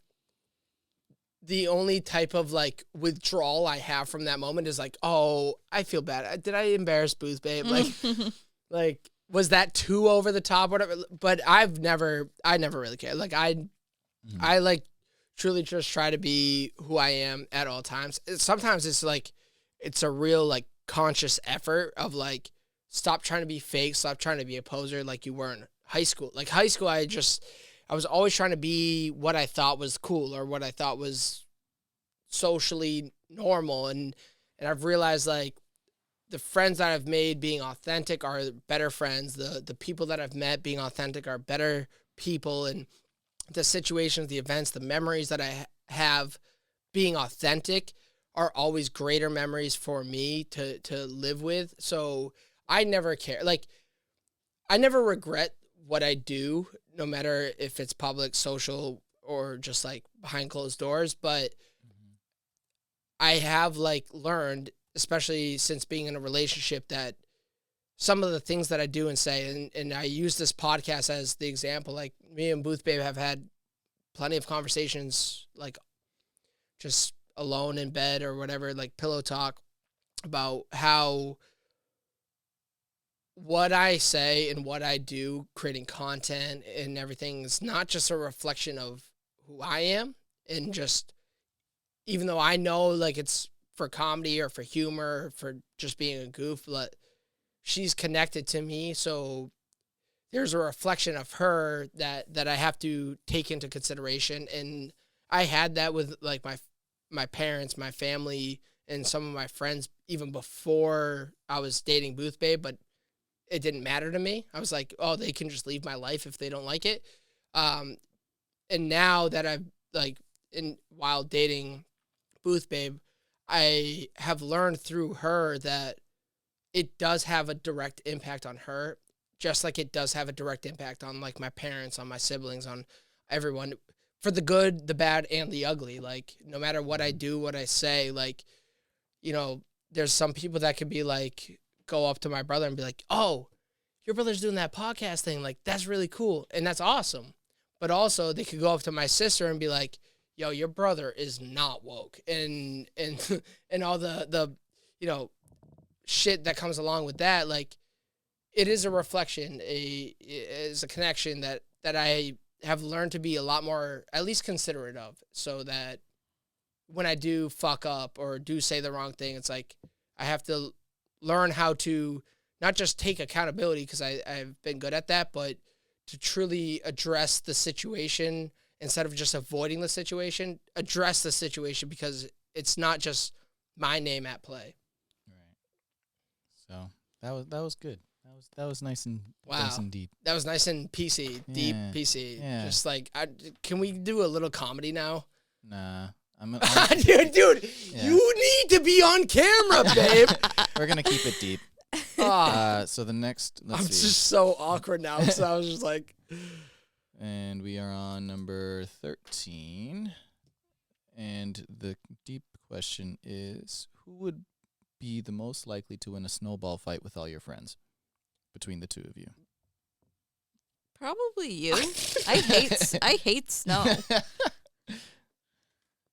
the only type of like withdrawal I have from that moment is like, oh, I feel bad. Did I embarrass Booth Babe? Like was that too over the top? Whatever. But I never really cared. Like I like truly just try to be who I am at all times. Sometimes it's like, it's a real like conscious effort of like, stop trying to be fake. Stop trying to be a poser like you were in high school. Like high school, I was always trying to be what I thought was cool or what I thought was socially normal. And I've realized like the friends that I've made being authentic are better friends. The people that I've met being authentic are better people. And the situations, the events, the memories that I have being authentic are always greater memories for me to live with. So I never care. Like, I never regret what I do, no matter if it's public, social, or just like behind closed doors. But I have like learned, especially since being in a relationship, that some of the things that I do and say, and I use this podcast as the example, like me and Booth Babe have had plenty of conversations, like just alone in bed or whatever, like pillow talk, about how what I say and what I do, creating content and everything, is not just a reflection of who I am. And just, even though I know like it's for comedy or for humor or for just being a goof, but she's connected to me. So there's a reflection of her that I have to take into consideration. And I had that with like my parents, my family, and some of my friends even before I was dating Booth Babe, but it didn't matter to me. I was like, oh, they can just leave my life if they don't like it. And now that I've like, while dating Booth Babe, I have learned through her that it does have a direct impact on her, just like it does have a direct impact on like my parents, on my siblings, on everyone, for the good, the bad, and the ugly. Like no matter what I do, what I say, like, you know, there's some people that could be like, go up to my brother and be like, oh, your brother's doing that podcast thing. Like, that's really cool. And that's awesome. But also they could go up to my sister and be like, yo, your brother is not woke. And all the, you know, shit that comes along with that. Like, it is a reflection, is a connection that I have learned to be a lot more, at least considerate of, so that when I do fuck up or do say the wrong thing, it's like, I have to learn how to not just take accountability, because I've been good at that, but to truly address the situation instead of just avoiding the situation, address the situation, because it's not just my name at play. Right. So that was good. That was nice and Wow. nice and deep. That was nice and PC, deep Yeah. PC. Yeah. Just like, can we do a little comedy now? Nah, Dude, Yeah. you need to be on camera, babe. we're gonna keep it deep. So the next, let's I'm see, just so awkward now, because I was just like, and we are on number 13, and the deep question is, who would be the most likely to win a snowball fight with all your friends, between the two of you? Probably you. I hate snow.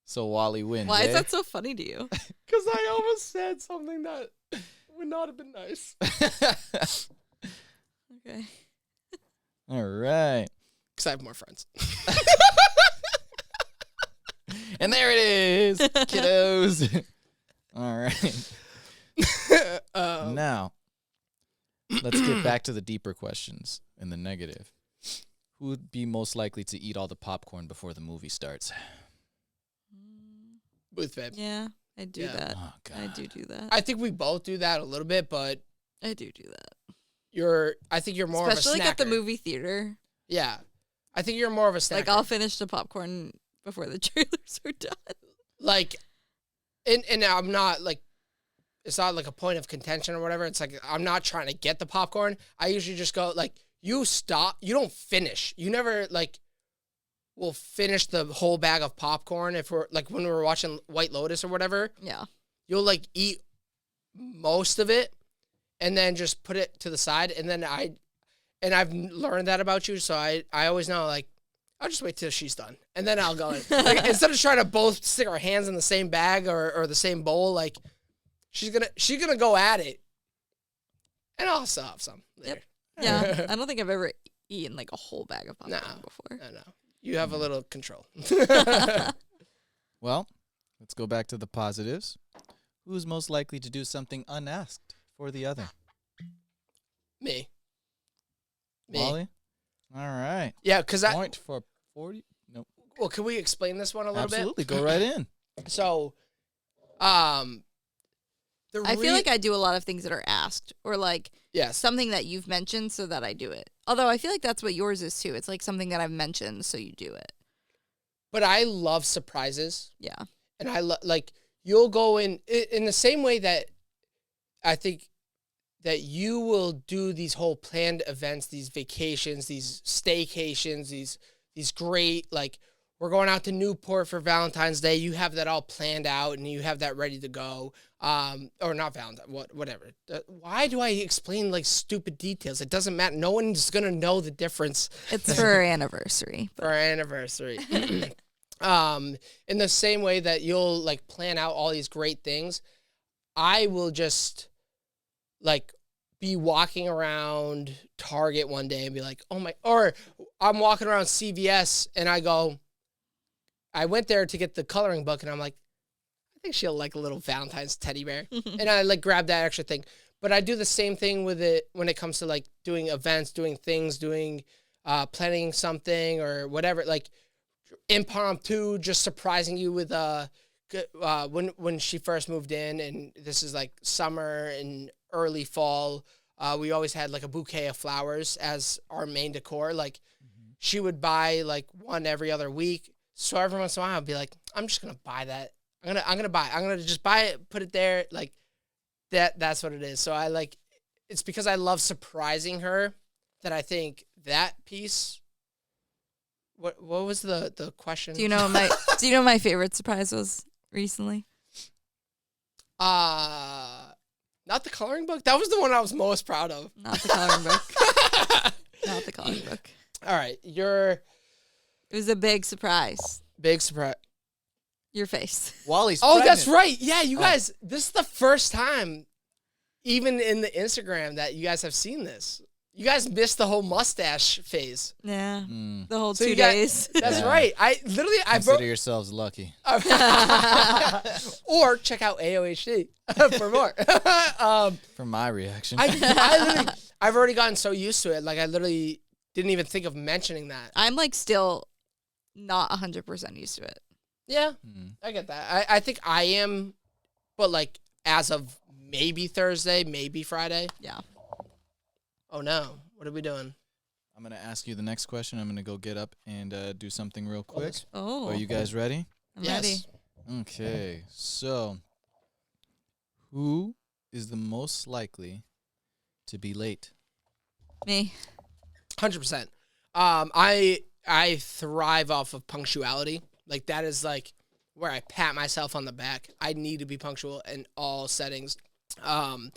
So wALiE wins. Why eh? is that so funny to you? because I almost said something that would not have been nice. Okay. All right. Because I have more friends. And there it is, kiddos. All right. Now, let's get back to the deeper questions in the negative. Who would be most likely to eat all the popcorn before the movie starts? Booth Babe. Yeah, I do Yeah. that. Oh, God. I do that. I think we both do that a little bit, but I do that. I think you're more Especially of a snacker. like at the movie theater. Yeah. I think you're more of a snacker. Like I'll finish the popcorn before the trailers are done. Like, and I'm not like, it's not like a point of contention or whatever. It's like, I'm not trying to get the popcorn. I usually just go like, you stop. You don't finish. You never like will finish the whole bag of popcorn. If we're like, when we were watching White Lotus or whatever, Yeah. you'll like eat most of it and then just put it to the side. And then I've learned that about you. So I always know, like, I'll just wait till she's done. And then I'll go in. Like, instead of trying to both stick our hands in the same bag or the same bowl, like, she's gonna go at it. And I'll still have some later. Yep. Yeah. I don't think I've ever eaten like a whole bag of popcorn before. No. You have a little control. Well, let's go back to the positives. Who's most likely to do something unasked for the other? Me. wALiE? All right. Yeah, because Point for 40? Nope. Well, can we explain this one a little Absolutely. bit? Go right in. So, I feel like I do a lot of things that are asked or like yes. something that you've mentioned so that I do it. Although I feel like that's what yours is too. It's like something that I've mentioned so you do it. But I love surprises. Yeah. And I like, you'll go in the same way that I think that you will do these whole planned events, these vacations, these staycations, these great, like, we're going out to Newport for Valentine's Day. You have that all planned out and you have that ready to go. Or not Valentine, whatever. Why do I explain like stupid details? It doesn't matter. No one's going to know the difference. It's for our anniversary. For our anniversary. In the same way that you'll like plan out all these great things, I will just like be walking around Target one day and be like, oh my, or I'm walking around CVS and I went there to get the coloring book and I'm like, I think she'll like a little Valentine's teddy bear. And I like grab that extra thing. But I do the same thing with it when it comes to like doing events, doing things, planning something or whatever, like impromptu, just surprising you with when she first moved in, and this is like summer and early fall, we always had like a bouquet of flowers as our main decor. Like she would buy like one every other week. So every once in a while I'd be like, I'm just gonna buy that. I'm gonna just buy it, put it there, like that's what it is. So I like, it's because I love surprising her that I think that piece. What was the question? Do you know what my favorite surprise was recently? Not the coloring book. That was the one I was most proud of. Not the coloring book. Not the coloring book. All right, It was a big surprise. Big surprise. Your face. wALiE's Oh, pregnant. that's right. Yeah, you guys, this is the first time, even in the Instagram, that you guys have seen this. You guys missed the whole mustache phase. Yeah. The whole So 2 you got- days. That's Yeah. right. I Consider yourselves lucky. or check out AOHD for more. For my reaction. I've already gotten so used to it. Like I literally didn't even think of mentioning that. I'm like still not 100% used to it. Yeah, I get that. I think I am, but like as of maybe Thursday, maybe Friday. Yeah. Oh no, what are we doing? I'm going to ask you the next question. I'm going to go get up and do something real quick. Oh. Are you guys ready? I'm ready. Yes. Okay. So, who is the most likely to be late? Me. 100%. I thrive off of punctuality. Like that is like where I pat myself on the back. I need to be punctual in all settings. And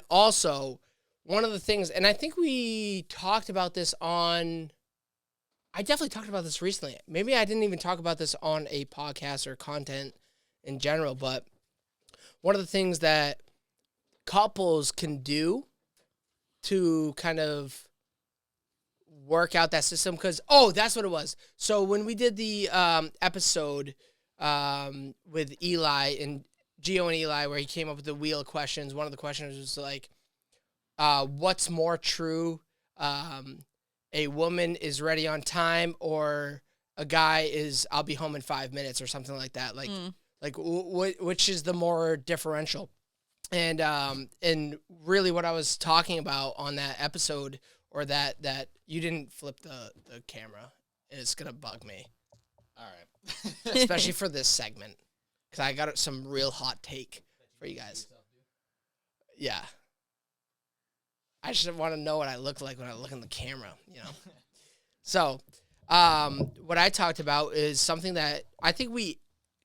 also one of the things, and I think we talked about this I definitely talked about this recently. Maybe I didn't even talk about this on a podcast or content in general, but one of the things that couples can do to kind of work out that system, because that's what it was. So when we did the episode with Eli and Gio and Eli, where he came up with the wheel of questions, one of the questions was like, what's more true, a woman is ready on time, or a guy is I'll be home in 5 minutes, or something like that. Like which is the more differential? And really what I was talking about on that episode, or that you didn't flip the camera, and it's gonna bug me. All right. Especially for this segment. because I got some real hot take for you guys. Yeah. I just want to know what I look like when I look in the camera, you know? So, what I talked about is something that I think we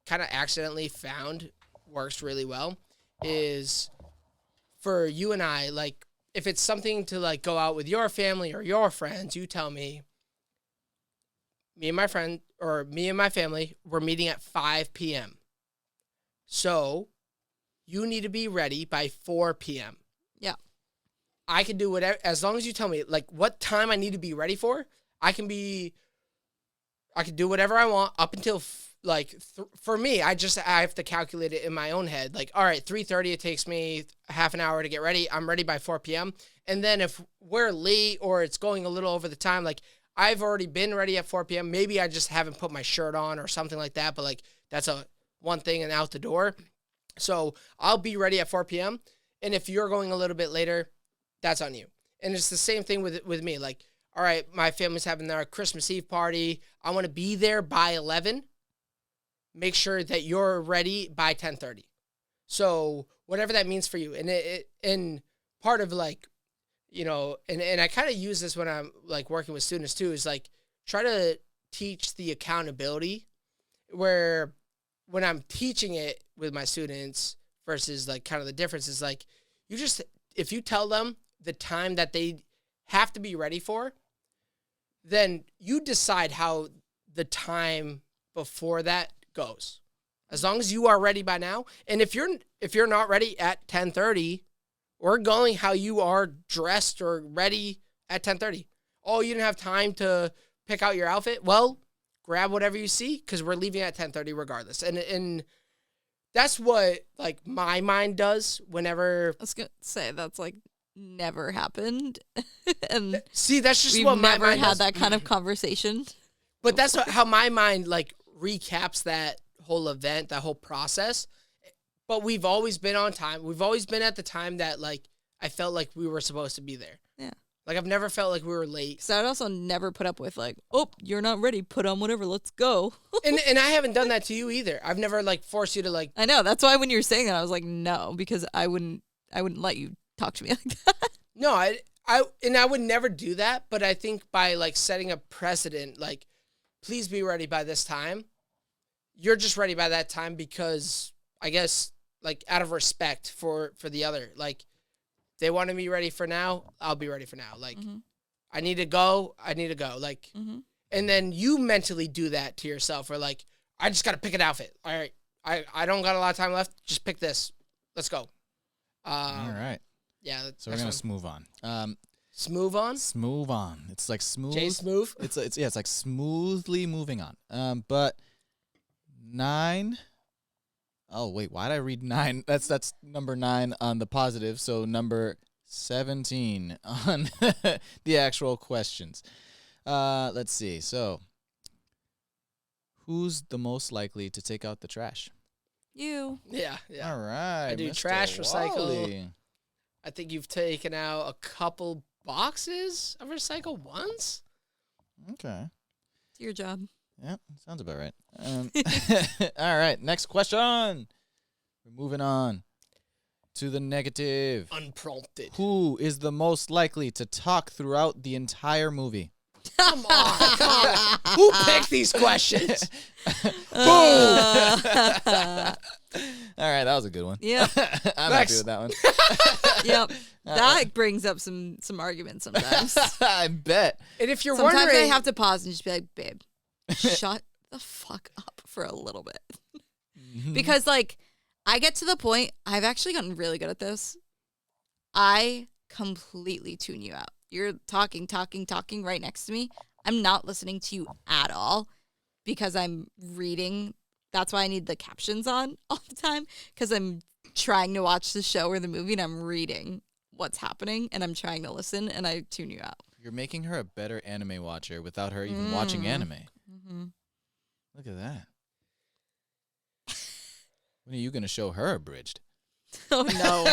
kind of accidentally found works really well is for you and I, like, if it's something to, like, go out with your family or your friends, you tell me, me and my friend, or me and my family, we're meeting at 5 p.m. So, you need to be ready by 4 p.m. Yeah. I can do whatever, as long as you tell me, like, what time I need to be ready for, I can do whatever I want up until, for me, I have to calculate it in my own head. Like, all right, 3:30, it takes me half an hour to get ready. I'm ready by 4 p.m. And then if we're late or it's going a little over the time, like, I've already been ready at 4 p.m. Maybe I just haven't put my shirt on or something like that, but, like, that's one thing and out the door. So I'll be ready at 4 p.m. And if you're going a little bit later, that's on you. And it's the same thing with me. Like, all right, my family's having their Christmas Eve party. I want to be there by 11. Make sure that you're ready by 10:30. So whatever that means for you. And part of, like, you know, and I kind of use this when I'm, like, working with students too, is, like, try to teach the accountability where when I'm teaching it with my students versus, like, kind of the difference is, like, if you tell them the time that they have to be ready for, then you decide how the time before that goes. As long as you are ready by now. And if you're not ready at 10:30, we're going how you are dressed or ready at 10:30. Oh, you didn't have time to pick out your outfit? Well, grab whatever you see, because we're leaving at 10:30 regardless. And that's what, like, my mind does whenever. I was gonna say that's, like, never happened, and See, that's just we've what my never mind had does. that kind of conversation. But that's how my mind, like, recaps that whole event, that whole process. But we've always been on time. We've always been at the time that, like, I felt like we were supposed to be there. Yeah. Like, I've never felt like we were late. So I'd also never put up with, like, oh, you're not ready, put on whatever, let's go. And I haven't done that to you either. I've never, like, forced you to, like. I know. That's why when you were saying that, I was like, no, because I wouldn't let you talk to me like that. No, I would never do that. But I think by, like, setting a precedent, like, please be ready by this time. You're just ready by that time because, I guess, like, out of respect for the other. Like, they want to be ready for now, I'll be ready for now. Like, I need to go. Like, and then you mentally do that to yourself. Or, like, I just got to pick an outfit. All right, I don't got a lot of time left. Just pick this. Let's go. All right. Yeah. So we're gonna smooth on. Smooth on. Smooth on. It's like smooth. Jay Smooth. It's like smoothly moving on. But 9. Oh wait, why did I read 9? That's number 9 on the positive. So number 17 on the actual questions. Let's see. So, who's the most likely to take out the trash? You. Yeah. All right. I do Mr. trash, recycle. wALiE. I think you've taken out a couple boxes of recycle ones. Okay. It's your job. Yeah, sounds about right. All right, next question. We're moving on to the negative. Unprompted. Who is the most likely to talk throughout the entire movie? Come on. Who picked these questions? All right, that was a good one. Yep. I'm Next. happy with that one. Yep. That brings up some arguments sometimes. I bet. And if you're Sometimes wondering, I have to pause and just be like, babe, shut the fuck up for a little bit. Because, like, I get to the point, I've actually gotten really good at this. I completely tune you out. You're talking right next to me. I'm not listening to you at all because I'm reading. That's why I need the captions on all the time, because I'm trying to watch the show or the movie and I'm reading what's happening and I'm trying to listen and I tune you out. You're making her a better anime watcher without her even watching anime. Mm-hmm. Look at that. When are you going to show her abridged? Oh no.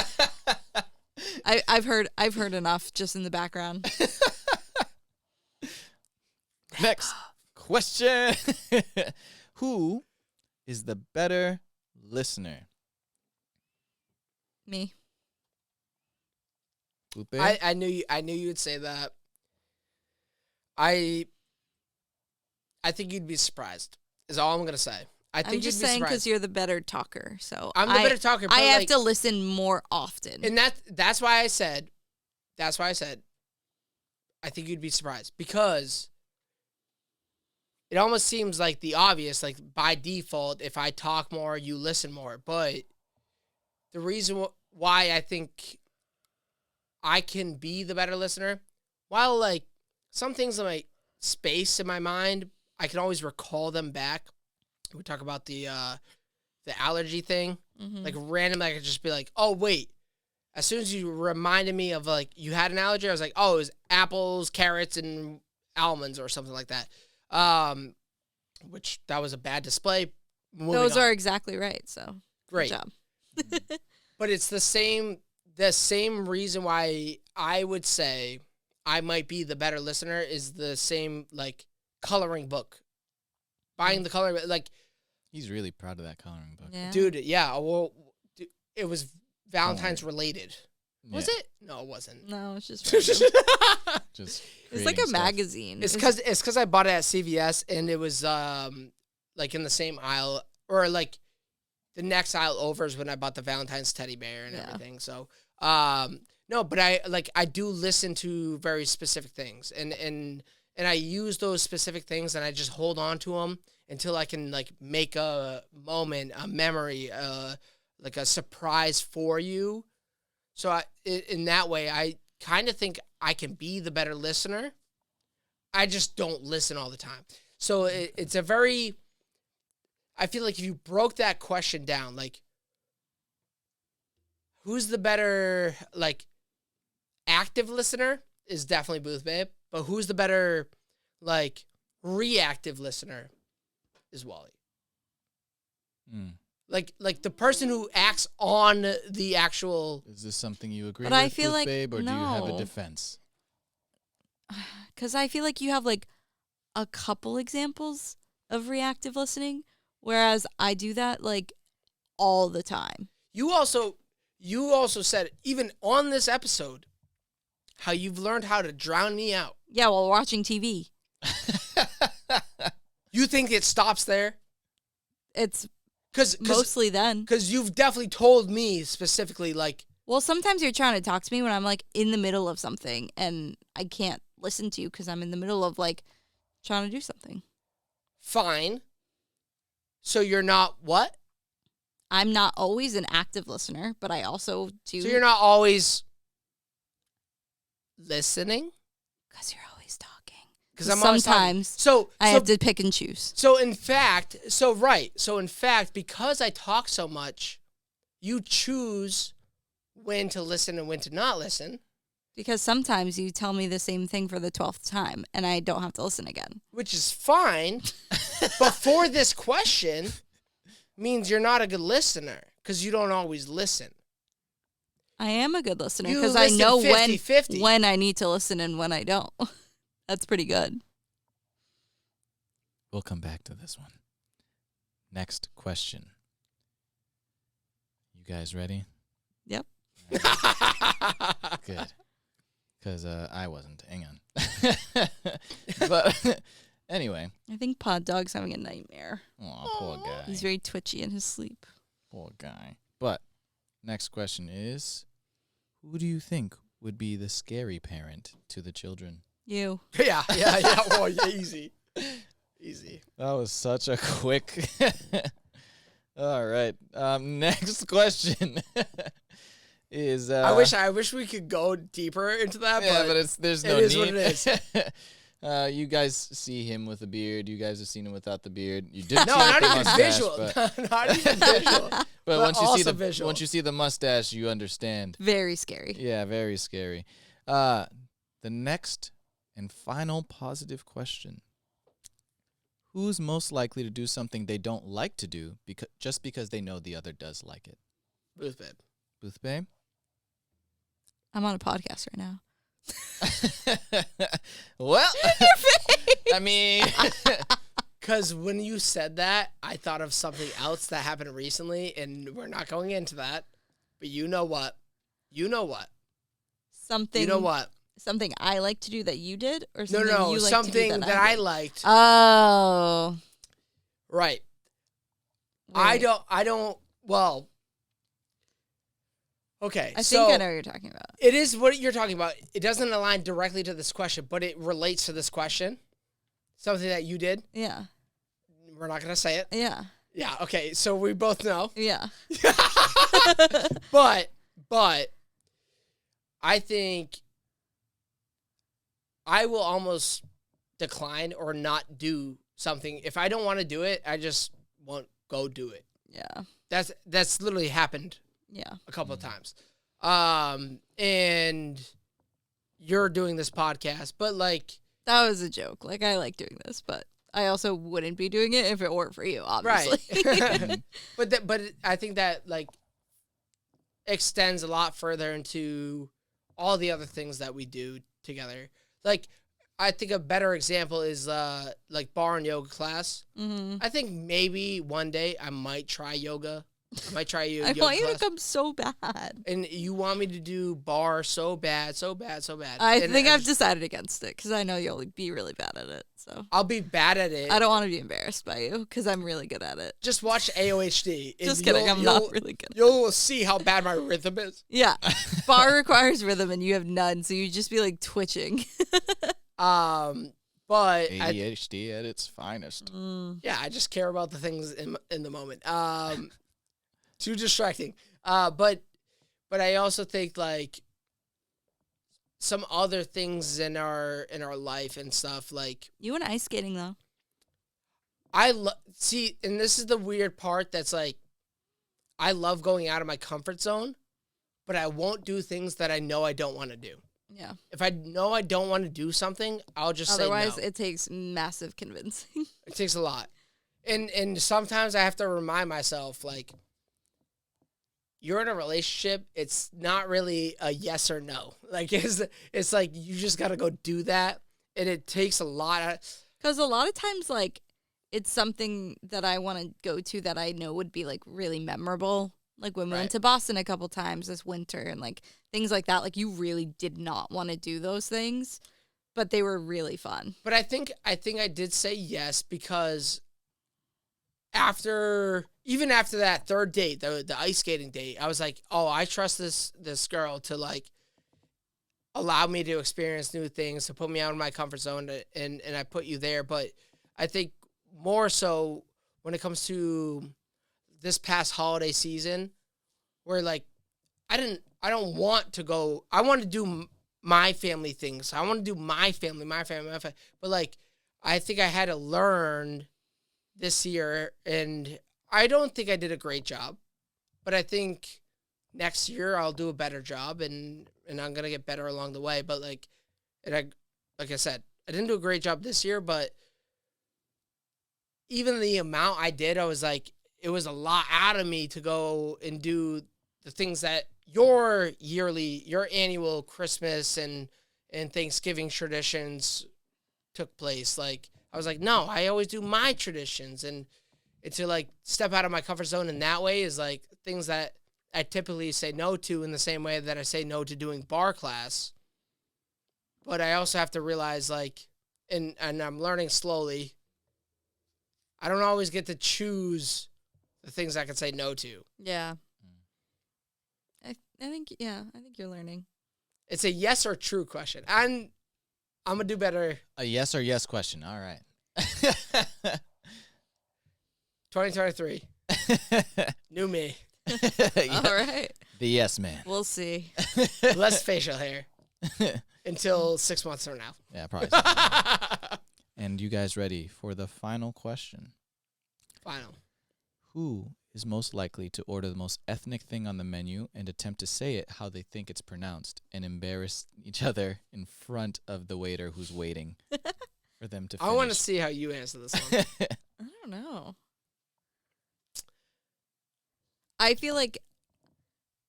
I've heard enough just in the background. Next question. Who is the better listener? Me. Lupe? I knew you would say that. I think you'd be surprised. Is all I'm gonna say. I think I'm just you'd be saying surprised. because you're the better talker. So I'm the better talker. But I have like, to listen more often. and that's why I said. That's why I said. I think you'd be surprised because it almost seems like the obvious, like by default, if I talk more, you listen more. But the reason why I think I can be the better listener, while like some things in my space in my mind, I can always recall them back. We talk about the allergy thing. Mm-hmm. Like randomly, I could just be like, oh, wait. As soon as you reminded me of like you had an allergy, I was like, oh, it was apples, carrots, and almonds or something like that. Which that was a bad display. Those are exactly right. So great good job. But it's the same reason why I would say I might be the better listener is the same like coloring book. Buying the coloring like He's really proud of that coloring book. Yeah. dude, yeah, well it was Valentine's related. Was Yeah. it? No, it wasn't. No, it's just random. Just It's like creating a stuff. magazine. It's because I bought it at CVS and it was like in the same aisle or like the next aisle over is when I bought the Valentine's teddy bear and everything. So no, but I do listen to very specific things and I use those specific things and I just hold on to them until I can like make a moment, a memory, like a surprise for you. So in that way, I kind of think I can be the better listener. I just don't listen all the time. So it's a very, I feel like if you broke that question down, like, who's the better, like, active listener is definitely Booth Babe. But who's the better, like, reactive listener is wALiE. Mm. Like the person who acts on the actual. Is this something you agree But with, I feel Booth like Babe, or do you have a no. defense? Because I feel like you have like a couple examples of reactive listening, whereas I do that like all the time. You also said even on this episode how you've learned how to drown me out. Yeah, while watching TV. You think it stops there? It's Because mostly then. you've definitely told me specifically, like, Well, sometimes you're trying to talk to me when I'm like in the middle of something and I can't listen to you because I'm in the middle of like trying to do something. fine. So you're not what? I'm not always an active listener, but I also do. So you're not always listening? Because you're always talking. Because I'm always talking. Sometimes I have to pick and choose. So in fact, because I talk so much, you choose when to listen and when to not listen. Because sometimes you tell me the same thing for the 12th time and I don't have to listen again. Which is fine. But for this question means you're not a good listener because you don't always listen. I am a good listener You because I listen know 50-50. when I need to listen and when I don't. That's pretty good. We'll come back to this one. Next question. You guys ready? Yep. Good. Because I wasn't. Hang on. But anyway. I think Pod Dog's having a nightmare. Oh, poor guy. He's very twitchy in his sleep. Poor guy. But next question is, who do you think would be the scary parent to the children? You. Yeah. Well, yeah, easy. Easy. That was such a quick. All right. Next question is. I wish we could go deeper into that. Yeah, but there's no it is need. what it is. You guys see him with a beard. You guys have seen him without the beard. You did No, see not the even mustache, visual. But, Not even visual. but once you see also the visual. once you see the mustache, you understand. Very scary. Yeah, very scary. The next and final positive question. Who's most likely to do something they don't like to do just because they know the other does like it? Booth Babe. Booth Babe? I'm on a podcast right now. Well, I mean, Because when you said that, I thought of something else that happened recently, and we're not going into that. But you know what? You know what? Something. You know what? Something I like to do that you did, or No, something no, you like something to do that I liked. Oh, Right. wait. I don't. Well. Okay. I so think I know what you're talking about. It is what you're talking about. It doesn't align directly to this question, but it relates to this question. Something that you did. Yeah. We're not gonna say it. Yeah. Yeah. Okay. So we both know. Yeah. But I think I will almost decline or not do something if I don't want to do it. I just won't go do it. Yeah. That's literally happened Yeah. a couple of times. And you're doing this podcast, but like, That was a joke. Like, I like doing this, but I also wouldn't be doing it if it weren't for you, obviously. right. but I think that like extends a lot further into all the other things that we do together. Like, I think a better example is like bar and yoga class. Mm-hmm. I think maybe one day I might try yoga. I might try I yoga want you class. to come so bad. And you want me to do bar so bad. I And think I've decided against it because I know you'll be really bad at it. So I'll be bad at it. I don't want to be embarrassed by you because I'm really good at it. Just watch AOHD. and Just kidding. I'm not really good. You'll see how bad my rhythm is. Yeah. Bar requires rhythm and you have none. So you just be like twitching. But ADHD at its finest. yeah, I just care about the things in the moment. Too distracting. But I also think like some other things in our life and stuff like You went ice skating though. see, and this is the weird part that's like I love going out of my comfort zone, but I won't do things that I know I don't want to do. Yeah. If I know I don't want to do something, I'll just Otherwise, say no. it takes massive convincing. It takes a lot. And sometimes I have to remind myself, like, you're in a relationship, it's not really a yes or no. Like, it's like you just got to go do that. And it takes a lot. Because a lot of times, like, it's something that I want to go to that I know would be, like, really memorable. Like, when we Right. went to Boston a couple times this winter and, like, things like that. Like, you really did not want to do those things, but they were really fun. But I think I did say yes because even after that third date, the ice skating date, I was like, oh, I trust this girl to like allow me to experience new things, to put me out of my comfort zone, and I put you there. But I think more so when it comes to this past holiday season, where like I don't want to go. I want to do my family things. I want to do my family. But like I think I had to learn this year, and I don't think I did a great job, but I think next year I'll do a better job, and I'm gonna get better along the way. But like I said, I didn't do a great job this year, but even the amount I did, I was like, it was a lot out of me to go and do the things that your annual Christmas and Thanksgiving traditions took place. Like, I was like, no, I always do my traditions, and to like step out of my comfort zone in that way is like things that I typically say no to in the same way that I say no to doing bar class. But I also have to realize like, and I'm learning slowly, I don't always get to choose the things I can say no to. Yeah. I think you're learning. It's a yes or true question. And I'm going to do better. A yes or yes question. All right. 2023. New me. All right. The yes man. We'll see. Less facial hair. Until 6 months from now. Yeah, probably. And you guys ready for the final question? Final. Who is most likely to order the most ethnic thing on the menu and attempt to say it how they think it's pronounced and embarrass each other in front of the waiter who's waiting for them to finish? I want to see how you answer this one. I don't know. I feel like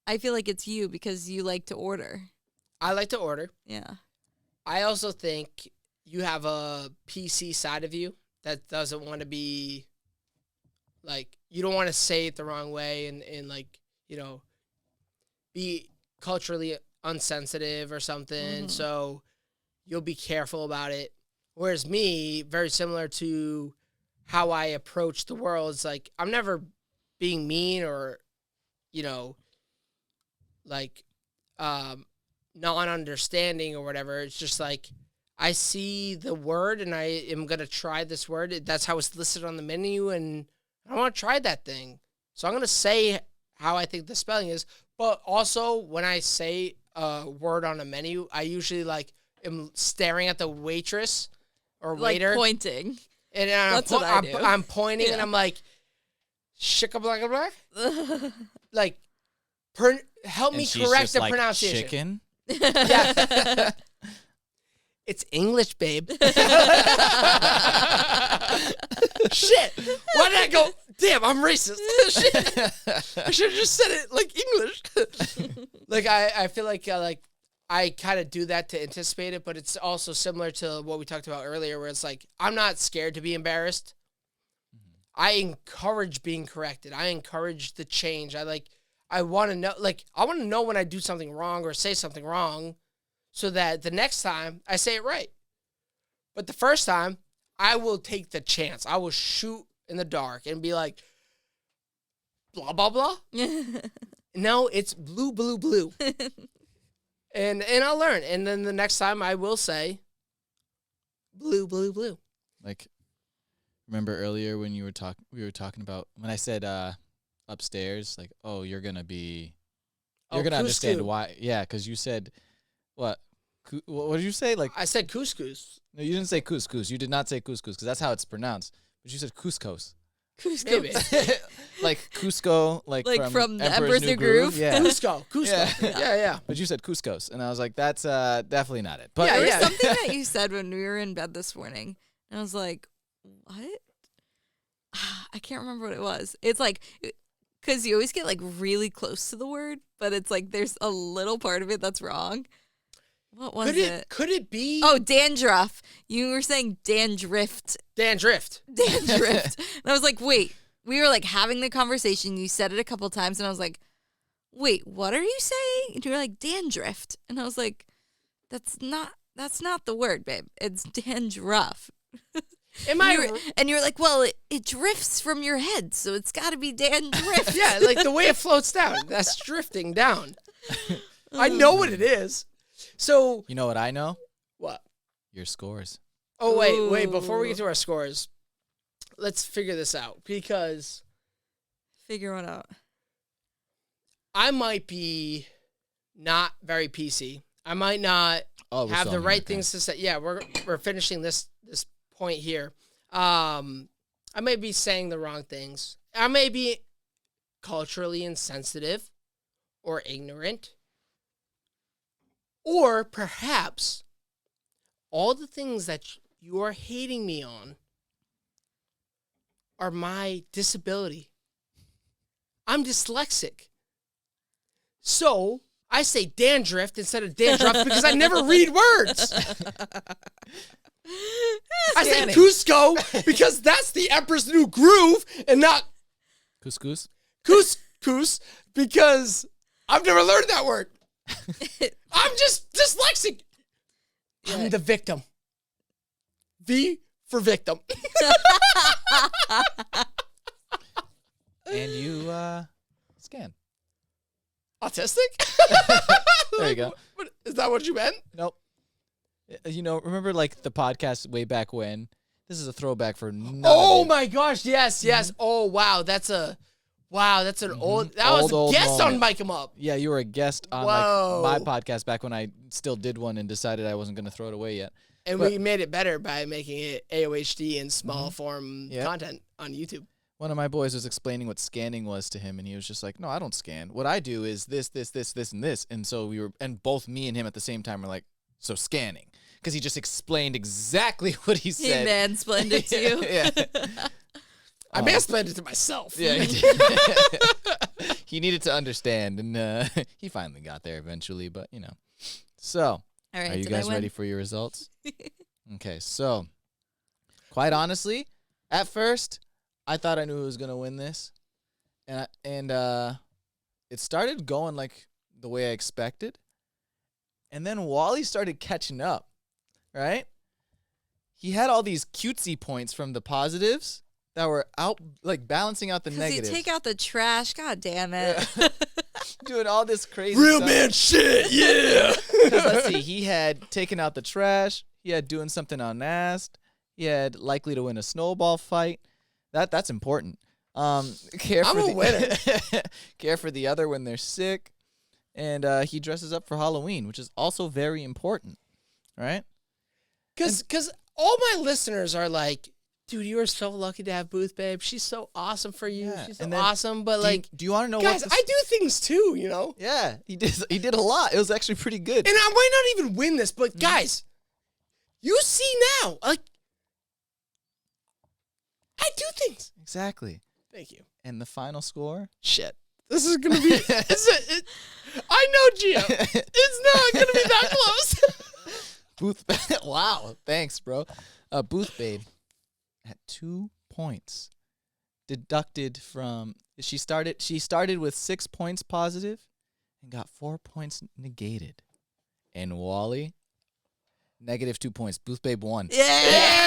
it's you because you like to order. I like to order. Yeah. I also think you have a PC side of you that doesn't want to be Like, you don't want to say it the wrong way and like, be culturally unsensitive or something. So you'll be careful about it. Whereas me, very similar to how I approach the world, it's like I'm never being mean or, like non-understanding or whatever. It's just like I see the word and I am going to try this word. That's how it's listed on the menu, and I want to try that thing. So I'm going to say how I think the spelling is. But also, when I say a word on a menu, I usually am staring at the waitress or waiter. Like pointing. And That's what I do. I'm pointing and I'm like, shika blaka black. Like, help me correct the pronunciation. Chicken? Yeah. It's English, babe. Shit. Why did I go? Damn, I'm racist. Shit. I should have just said it like English. Like, I feel like I kind of do that to anticipate it, but it's also similar to what we talked about earlier, where it's like, I'm not scared to be embarrassed. I encourage being corrected. I encourage the change. I want to know when I do something wrong or say something wrong, so that the next time I say it right. But the first time, I will take the chance. I will shoot in the dark and be like, blah, blah, blah. No, it's blue, blue, blue. And I'll learn. And then the next time I will say blue, blue, blue. Like, remember earlier when we were talking about, when I said upstairs, like, oh, you're going to understand why. Yeah, because you said, what did you say? Like, I said couscous. No, you didn't say couscous. You did not say couscous, because that's how it's pronounced. But you said couscous. Maybe. Like Cusco, like from the Emperor's New Groove? Yeah. Cusco. Yeah. But you said Cuscos, and I was like, that's definitely not it. But there was something that you said when we were in bed this morning, and I was like, what? I can't remember what it was. It's like, because you always get like really close to the word, but it's like there's a little part of it that's wrong. What was it? Could it be? Oh, dandruff. You were saying dandrift. Dandrift. Dandrift. And I was like, wait. We were like having the conversation. You said it a couple times, and I was like, wait, what are you saying? And you were like, dandrift. And I was like, that's not the word, babe. It's dandruff. And you were like, well, it drifts from your head, so it's got to be dandrift. Yeah, like the way it floats down. That's drifting down. I know what it is. So, you know what I know? What? Your scores. Oh, wait. Before we get to our scores, let's figure this out, because... Figure what out? I might be not very PC. I might not have the right things to say. Yeah, we're finishing this point here. I may be saying the wrong things. I may be culturally insensitive or ignorant. Or perhaps all the things that you are hating me on are my disability. I'm dyslexic. So I say dandruff instead of dandruff because I never read words. I say Cusco because that's the Emperor's New Groove and not Couscous. Couscous because I've never learned that word. I'm just dyslexic. Yeah. I'm the victim. V for victim. And you scan. Autistic? There you go. Is that what you meant? Nope. Remember like the podcast way back when? This is a throwback for Oh my gosh, yes. Oh wow, that's an old. That was a guest on Mic 'em Up. Yeah, you were a guest on my podcast back when I still did one and decided I wasn't going to throw it away yet. And we made it better by making it AOHD and small form content on YouTube. One of my boys was explaining what scanning was to him, and he was just like, "No, I don't scan. What I do is this, and this." And so both me and him at the same time were like, "So scanning," because he just explained exactly what he said. He mansplained it to you. Yeah. I mansplained it to myself. Yeah, he did. He needed to understand, and he finally got there eventually. But so all right, are you guys ready for your results? Okay, so quite honestly, at first, I thought I knew who was gonna win this, and it started going like the way I expected, and then wALiE started catching up, right? He had all these cutesy points from the positives that were out, like balancing out the negatives. You take out the trash. God damn it. Doing all this crazy Real stuff. man shit, yeah. 'Cause let's see, he had taken out the trash. He had doing something unasked. He had likely to win a snowball fight. That's important. Care I'm for a the winner. care for the other when they're sick, and he dresses up for Halloween, which is also very important, right? Because all my listeners are like, dude, you are so lucky to have Booth Babe. She's so awesome for you. Yeah, She's so and then awesome. But like, do you want to know guys, what? I do things too, you know. Yeah, he did a lot. It was actually pretty good. And I might not even win this, but guys, you see now, like, I do things. Exactly. Thank you. And the final score? Shit. This is gonna be. I know, Gio. It's not gonna be that close. Booth. Wow. Thanks, bro. Booth Babe at 2 points, deducted from. She started with 6 points positive, and got 4 points negated. And wALiE, -2 points. Booth Babe won. Yeah!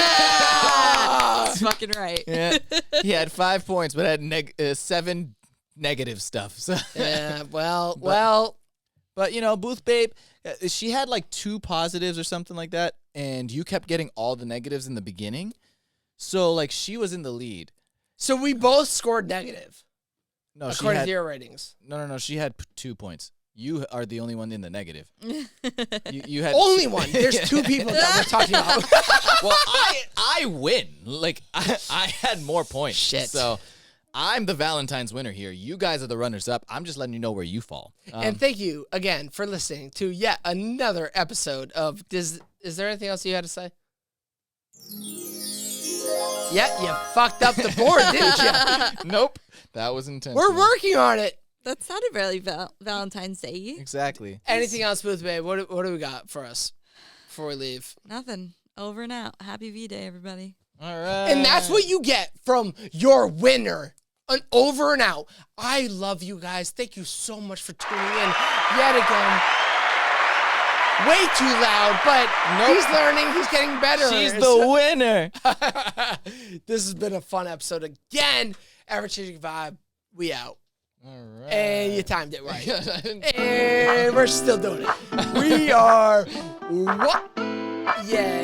That's fucking right. Yeah. He had 5 points, but had 7 negative stuff. So. Yeah. Well. But, you know, Booth Babe, she had like 2 positives or something like that, and you kept getting all the negatives in the beginning. So, like, she was in the lead. So we both scored negative. No, according to your ratings. No. She had 2 points. You are the only one in the negative. You had Only one. There's 2 people that we're talking about. Well, I win. Like, I had more points. Shit. So I'm the Valentine's winner here. You guys are the runners-up. I'm just letting you know where you fall. And thank you again for listening to yet another episode of Is there anything else you had to say? Yeah, you fucked up the board, didn't you? Nope. That was intentional. We're working on it. That sounded really Valentine's Day. Exactly. Anything else, Booth Babe? What do we got for us before we leave? Nothing. Over and out. Happy V-Day, everybody. All right. And that's what you get from your winner. An over and out. I love you guys. Thank you so much for tuning in yet again. Way too loud, but he's learning. He's getting better. She's the winner. This has been a fun episode again. Ever-changing vibe. We out. All right. And you timed it right. And we're still doing it. We are what? Yeah.